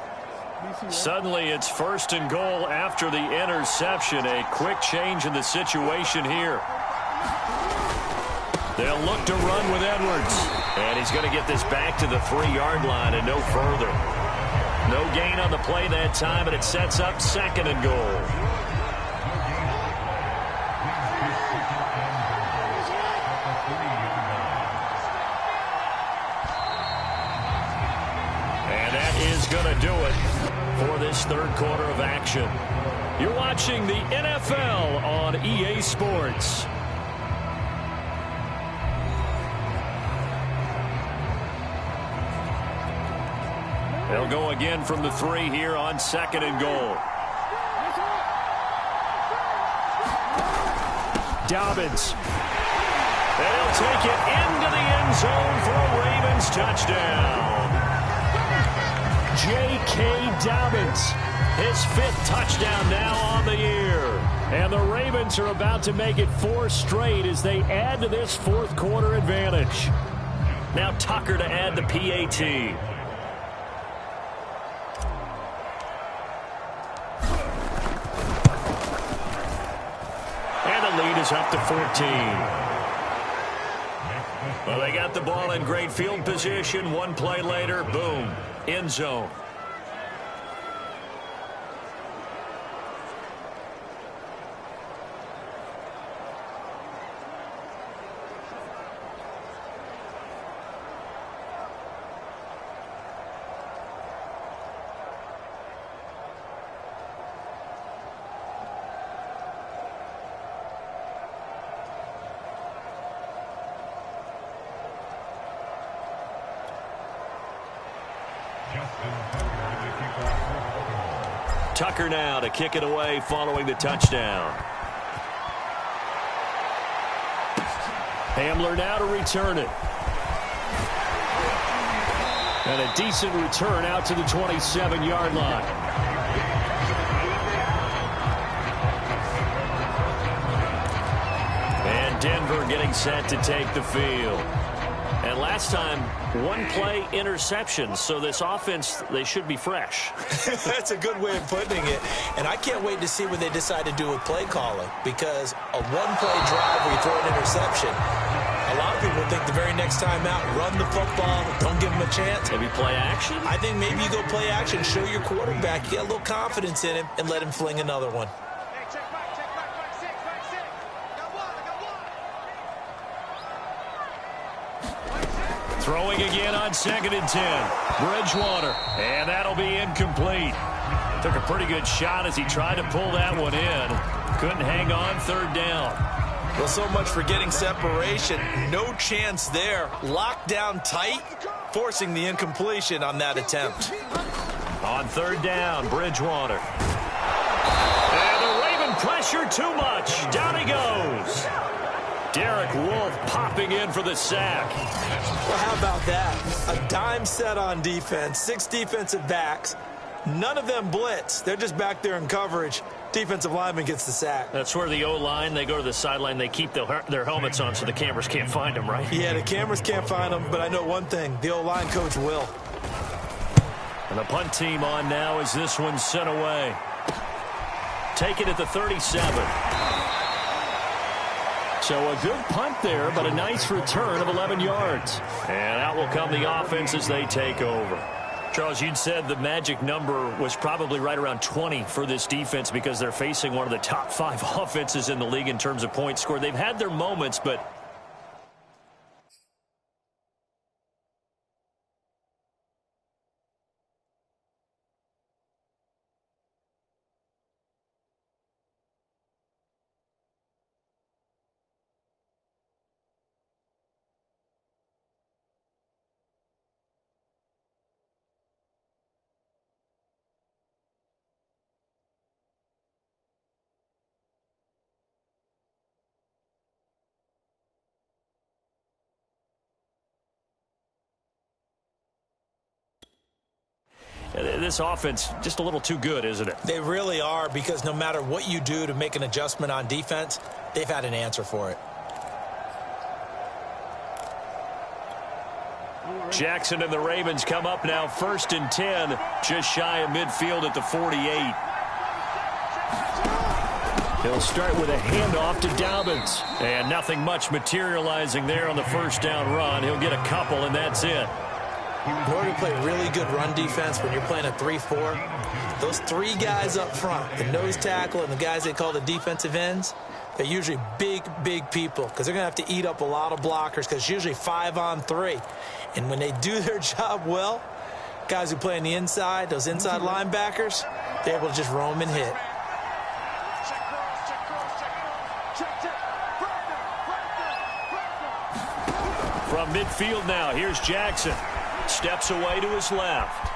Suddenly it's 1st and goal after the interception. A quick change in the situation here. They'll look to run with Edwards. And he's going to get this back to the 3-yard line and no further. No gain on the play that time, and it sets up 2nd and goal. Going to do it for this 3rd quarter of action. You're watching the NFL on EA Sports. They'll go again from the 3 here on 2nd and goal. Dobbins. And he'll take it into the end zone for a Ravens touchdown. J.K. Dobbins, his 5th touchdown now on the year. And the Ravens are about to make it 4 straight as they add to this 4th quarter advantage. Now Tucker to add the PAT. And the lead is up to 14. Well, they got the ball in great field position. 1 play later, boom, end zone. Tucker now to kick it away following the touchdown. Hamler now to return it. And a decent return out to the 27-yard line. And Denver getting set to take the field. And last time, 1 play interception, so this offense, they should be fresh. That's a good way of putting it. And I can't wait to see what they decide to do with play calling, because a 1-play drive where you throw an interception, a lot of people think the very next time out, run the football, don't give them a chance. Maybe play action? I think maybe you go play action, show your quarterback, get a little confidence in him, and let him fling another one. Throwing again on 2nd and 10. Bridgewater. And that'll be incomplete. Took a pretty good shot as he tried to pull that one in. Couldn't hang on 3rd down. Well, so much for getting separation. No chance there. Locked down tight, forcing the incompletion on that attempt. On 3rd down, Bridgewater. And the Raven pressure too much. Down he goes. Derek Wolfe popping in for the sack. Well, how about that? A dime set on defense, 6 defensive backs. None of them blitz. They're just back there in coverage. Defensive lineman gets the sack. That's where the O-line, they go to the sideline, they keep their helmets on so the cameras can't find them, right? Yeah, the cameras can't find them, but I know one thing. The O-line coach will. And the punt team on now as this one's sent away. Take it at the 37. So a good punt there, but a nice return of 11 yards. And out will come the offense as they take over. Charles, you'd said the magic number was probably right around 20 for this defense because they're facing one of the top 5 offenses in the league in terms of points scored. They've had their moments, but this offense just a little too good, isn't it? They really are, because no matter what you do to make an adjustment on defense, they've had an answer for it. Jackson and the Ravens come up now 1st and 10, just shy of midfield at the 48. He'll start with a handoff to Dobbins. And nothing much materializing there on the 1st down run. He'll get a couple, and that's it. In order to play really good run defense when you're playing a 3-4, those 3 guys up front, the nose tackle and the guys they call the defensive ends, they're usually big, big people because they're going to have to eat up a lot of blockers because it's usually 5 on 3. And when they do their job well, guys who play on the inside, those inside linebackers, they're able to just roam and hit. From midfield now, here's Jackson. Steps away to his left.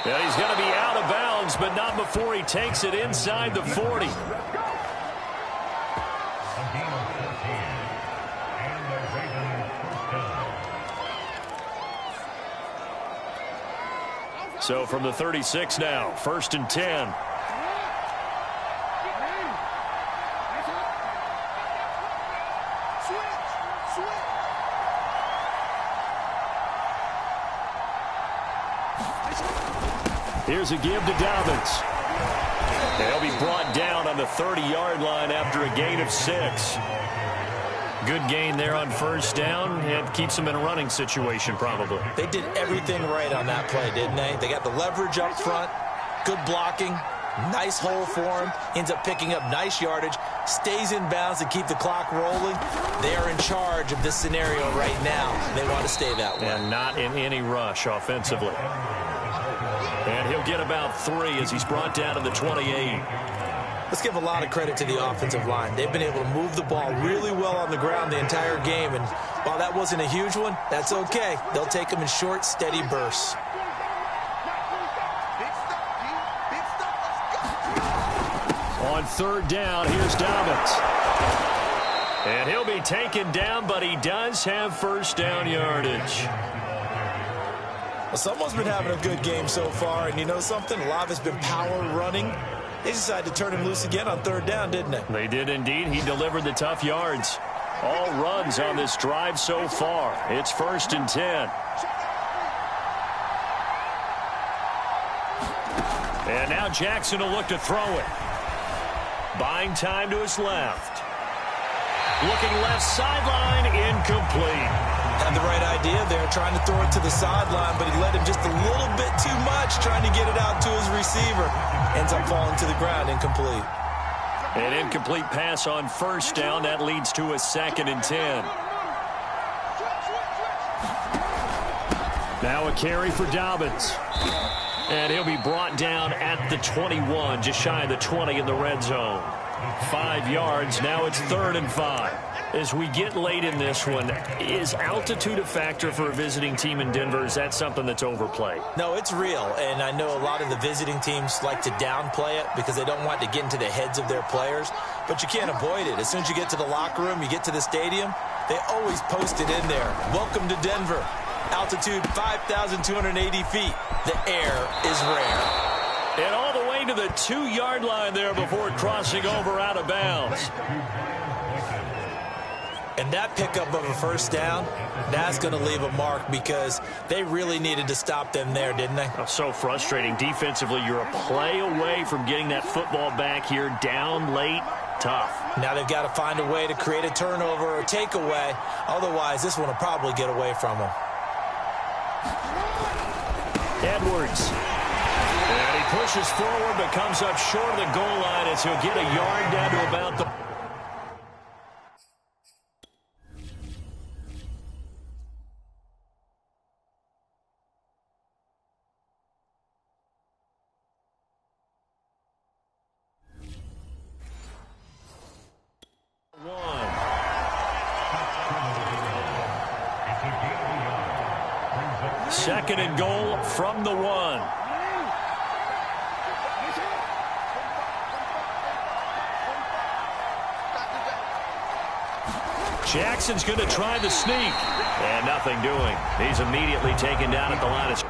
And he's going to be out of bounds, but not before he takes it inside the 40. So from the 36 now, 1st and 10. Here's a give to Dobbins. He'll be brought down on the 30-yard line after a gain of 6. Good gain there on 1st down. It keeps them in a running situation probably. They did everything right on that play, didn't they? They got the leverage up front, good blocking, nice hole for him, ends up picking up nice yardage, stays in bounds to keep the clock rolling. They are in charge of this scenario right now. They want to stay that way. And not in any rush offensively. And he'll get about 3 as he's brought down to the 28. Let's give a lot of credit to the offensive line. They've been able to move the ball really well on the ground the entire game. And while that wasn't a huge one, that's okay. They'll take them in short, steady bursts. On 3rd down, here's Dobbins. And he'll be taken down, but he does have 1st down yardage. Well, someone's been having a good game so far, and you know something? A lot of it's been power running. They decided to turn him loose again on 3rd down, didn't they? They did indeed. He delivered the tough yards. All runs on this drive so far. It's 1st and 10. And now Jackson will look to throw it. Buying time to his left. Looking left sideline, incomplete. Had the right idea there, trying to throw it to the sideline, but he led him just a little bit too much, trying to get it out to his receiver. Ends up falling to the ground, incomplete. An incomplete pass on 1st down. That leads to a 2nd and 10. Now a carry for Dobbins. And he'll be brought down at the 21, just shy of the 20 in the red zone. 5 yards. Now it's 3rd and 5. As we get late in this one, is altitude a factor for a visiting team in Denver? Is that something that's overplayed? No, it's real, and I know a lot of the visiting teams like to downplay it because they don't want to get into the heads of their players, but you can't avoid it. As soon as you get to the locker room, you get to the stadium, they always post it in there. Welcome to Denver. Altitude 5,280 feet. The air is rare. And all the way to the 2-yard line there before crossing over out of bounds. And that pickup of a 1st down, that's going to leave a mark because they really needed to stop them there, didn't they? Oh, so frustrating. Defensively, you're a play away from getting that football back here down late. Tough. Now they've got to find a way to create a turnover or takeaway. Otherwise, this one will probably get away from them. Edwards. And he pushes forward but comes up short of the goal line as he'll get a yard down to about the... Second and goal from the 1. Jackson's going to try the sneak. And nothing doing. He's immediately taken down at the line of...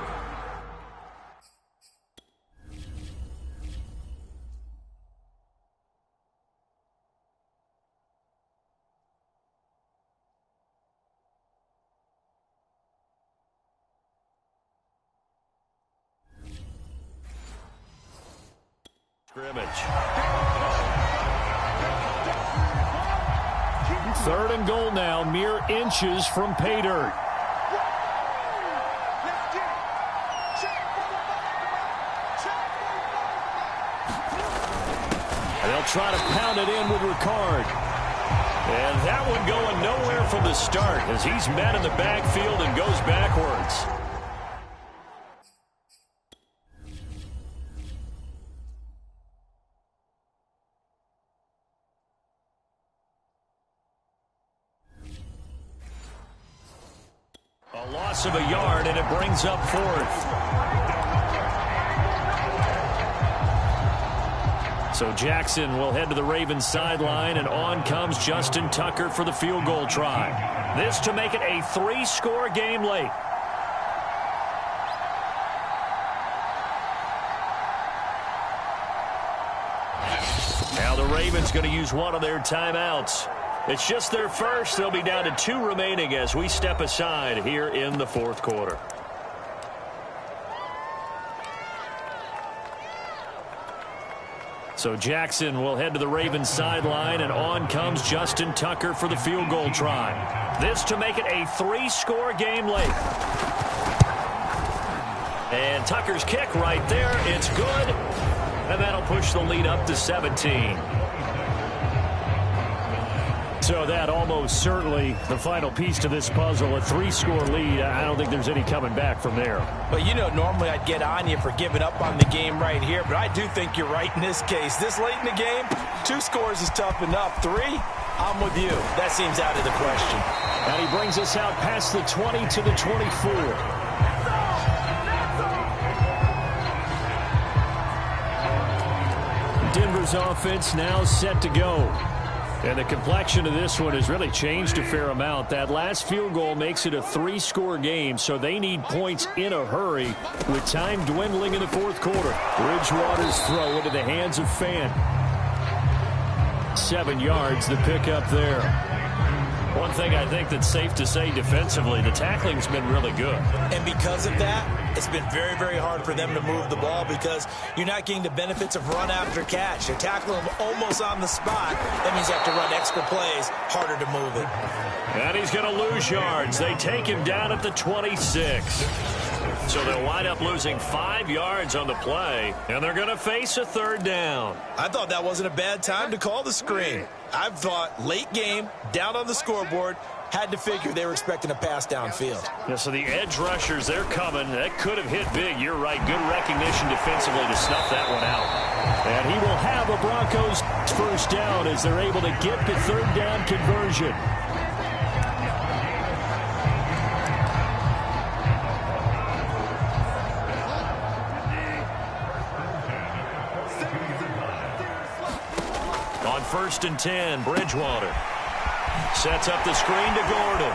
scrimmage. 3rd and goal now, mere inches from pay dirt. And they'll try to pound it in with Ricard. And that one going nowhere from the start as he's met in the backfield and goes backwards. A loss of a yard, and it brings up 4th. So Jackson will head to the Ravens sideline, and on comes Justin Tucker for the field goal try. This to make it a 3-score game late. Now the Ravens going to use one of their timeouts. It's just their first. They'll be down to 2 remaining as we step aside here in the fourth quarter. So Jackson will head to the Ravens sideline, and on comes Justin Tucker for the field goal try. This to make it a 3-score game late. And Tucker's kick right there. It's good. And that'll push the lead up to 17. So that almost certainly the final piece to this puzzle, a 3-score lead. I don't think there's any coming back from there. But, you know, normally I'd get on you for giving up on the game right here, but I do think you're right in this case. This late in the game, 2 scores is tough enough. 3, I'm with you. That seems out of the question. And he brings us out past the 20 to the 24. Denver's offense now set to go. And the complexion of this one has really changed a fair amount. That last field goal makes it a 3-score game, so they need points in a hurry with time dwindling in the fourth quarter. Bridgewater's throw into the hands of Fan. 7 yards, the pickup there. One thing I think that's safe to say defensively, the tackling's been really good. And because of that, it's been very, very hard for them to move the ball because you're not getting the benefits of run after catch. They're tackling them almost on the spot. That means you have to run extra plays, harder to move it. And he's going to lose yards. They take him down at the 26. So they'll wind up losing 5 yards on the play, and they're going to face a 3rd down. I thought that wasn't a bad time to call the screen. I thought late game, down on the scoreboard, had to figure they were expecting a pass downfield. Yeah, so the edge rushers, they're coming. That could have hit big. You're right. Good recognition defensively to snuff that one out. And he will have a Broncos 1st down as they're able to get the 3rd down conversion. On 1st and 10, Bridgewater sets up the screen to Gordon.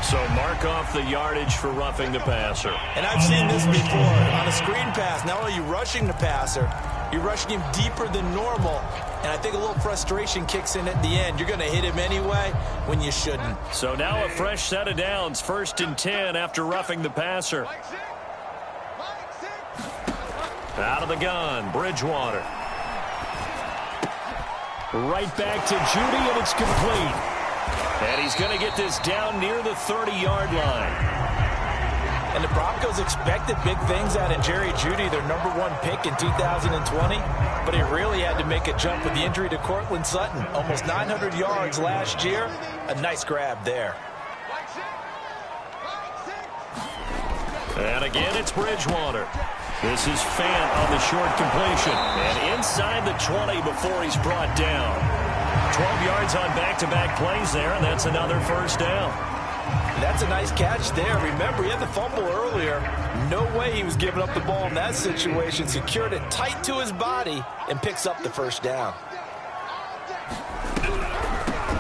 So mark off the yardage for roughing the passer. And I've seen this before. On a screen pass, not only are you rushing the passer, you're rushing him deeper than normal. And I think a little frustration kicks in at the end. You're going to hit him anyway when you shouldn't. So now a fresh set of downs, 1st and 10 after roughing the passer. Out of the gun, Bridgewater. Right back to Judy, and it's complete. And he's going to get this down near the 30-yard line. And the Broncos expected big things out of Jerry Jeudy, their #1 pick in 2020. But he really had to make a jump with the injury to Cortland Sutton. Almost 900 yards last year. A nice grab there. And again, it's Bridgewater. This is Fant on the short completion. And inside the 20 before he's brought down. 12 yards on back-to-back plays there, and that's another 1st down. That's a nice catch there. Remember, he had the fumble earlier. No way he was giving up the ball in that situation. Secured it tight to his body and picks up the 1st down.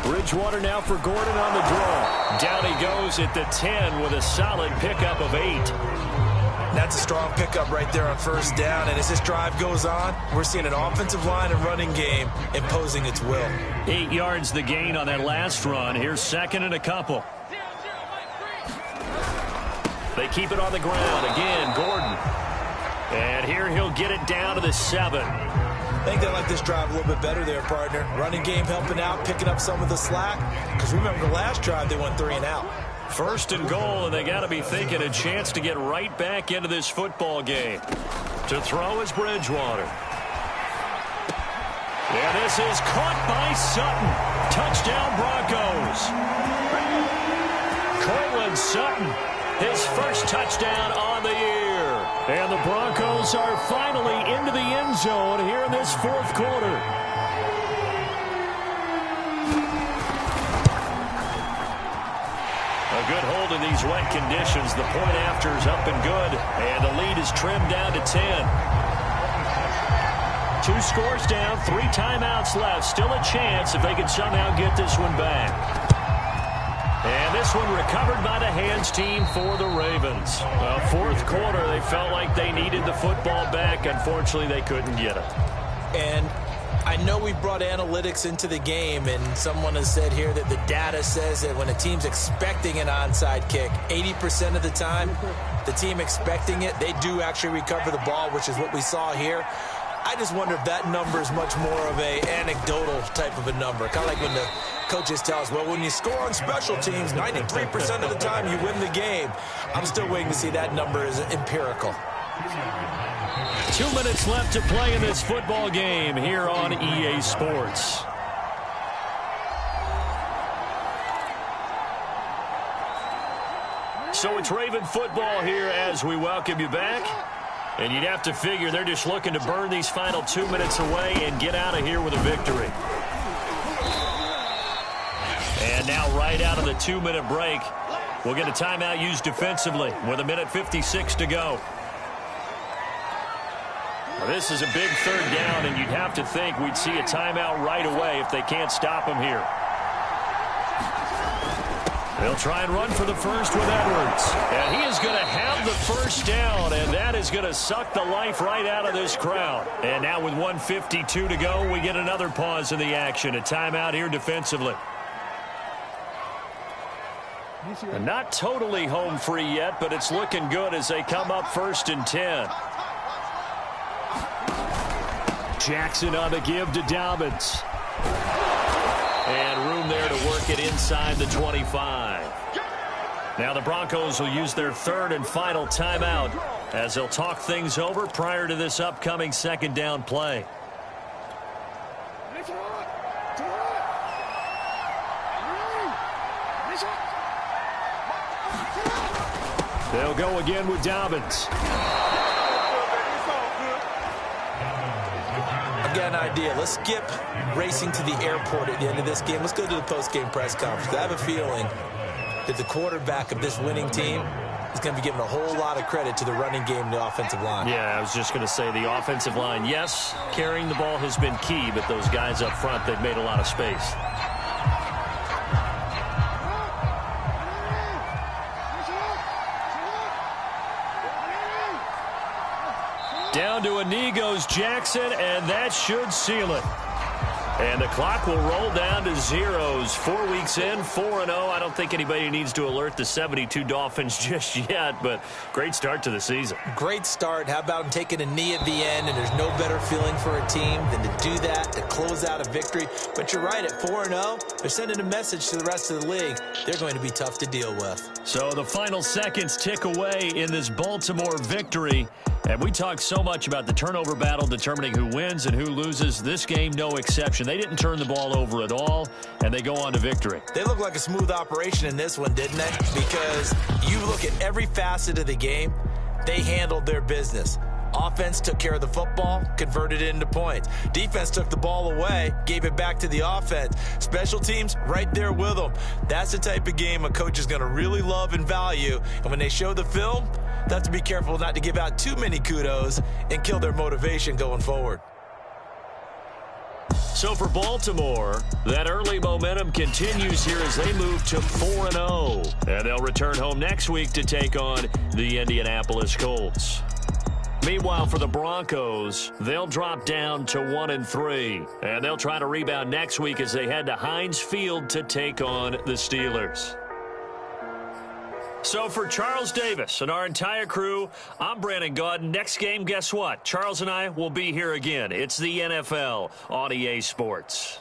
Bridgewater now for Gordon on the draw. Down he goes at the 10 with a solid pickup of 8. That's a strong pickup right there on 1st down. And as this drive goes on, we're seeing an offensive line and running game imposing its will. 8 yards the gain on that last run. Here's 2nd and a couple. They keep it on the ground. Again, Gordon. And here he'll get it down to the 7. I think they like this drive a little bit better there, partner. Running game helping out, picking up some of the slack. Because remember, the last drive they went 3 and out. 1st and goal, and they got to be thinking a chance to get right back into this football game. To throw is Bridgewater. And this is caught by Sutton. Touchdown, Broncos. Cortland Sutton, his 1st touchdown on the year. And the Broncos are finally into the end zone here in this 4th quarter. A good hold in these wet conditions. The point after is up and good, and the lead is trimmed down to 10. 2 scores down, 3 timeouts left. Still a chance if they can somehow get this one back. And this one recovered by the hands team for the Ravens. Well, fourth quarter, they felt like they needed the football back. Unfortunately, they couldn't get it. And I know we brought analytics into the game, and someone has said here that the data says that when a team's expecting an onside kick, 80% of the time, the team expecting it, they do actually recover the ball, which is what we saw here. I just wonder if that number is much more of a anecdotal type of a number. Kind of like when the coaches tell us, well, when you score on special teams, 93% of the time you win the game. I'm still waiting to see that number is empirical. 2 minutes left to play in this football game here on EA Sports. So it's Raven football here as we welcome you back. And you'd have to figure they're just looking to burn these final 2 minutes away and get out of here with a victory. And now right out of the 2-minute break, we'll get a timeout used defensively with 1:56 to go. Well, this is a big third down, and you'd have to think we'd see a timeout right away if they can't stop him here. They'll try and run for the first with Edwards. And he is going to have the first down, and that is going to suck the life right out of this crowd. And now with 1:52 to go, we get another pause in the action. A timeout here defensively. And not totally home free yet, but it's looking good as they come up 1st and 10. Jackson on the give to Dobbins. And room there to work it inside the 25. Now the Broncos will use their 3rd and final timeout as they'll talk things over prior to this upcoming 2nd down play. They'll go again with Dobbins. Got an idea. Let's skip racing to the airport at the end of this game. Let's go to the post-game press conference. I have a feeling that the quarterback of this winning team is going to be giving a whole lot of credit to the running game and the offensive line. Yeah, I was just going to say the offensive line, yes, carrying the ball has been key, but those guys up front, they've made a lot of space. Down to a knee goes Jackson, and that should seal it. And the clock will roll down to zeros. 4 weeks in, 4-0. I don't think anybody needs to alert the 72 Dolphins just yet, but great start to the season. Great start. How about taking a knee at the end, and there's no better feeling for a team than to do that, to close out a victory. But you're right, at 4-0, they're sending a message to the rest of the league. They're going to be tough to deal with. So the final seconds tick away in this Baltimore victory. And we talked so much about the turnover battle determining who wins and who loses. This game, no exception. They didn't turn the ball over at all, and they go on to victory. They look like a smooth operation in this one, didn't they? Because you look at every facet of the game, they handled their business. Offense took care of the football, converted it into points. Defense took the ball away, gave it back to the offense. Special teams, right there with them. That's the type of game a coach is going to really love and value. And when they show the film, they have to be careful not to give out too many kudos and kill their motivation going forward. So for Baltimore, that early momentum continues here as they move to 4-0. And they'll return home next week to take on the Indianapolis Colts. Meanwhile, for the Broncos, they'll drop down to 1-3. And they'll try to rebound next week as they head to Heinz Field to take on the Steelers. So for Charles Davis and our entire crew, I'm Brandon Gaudin. Next game, guess what? Charles and I will be here again. It's the NFL on EA Sports.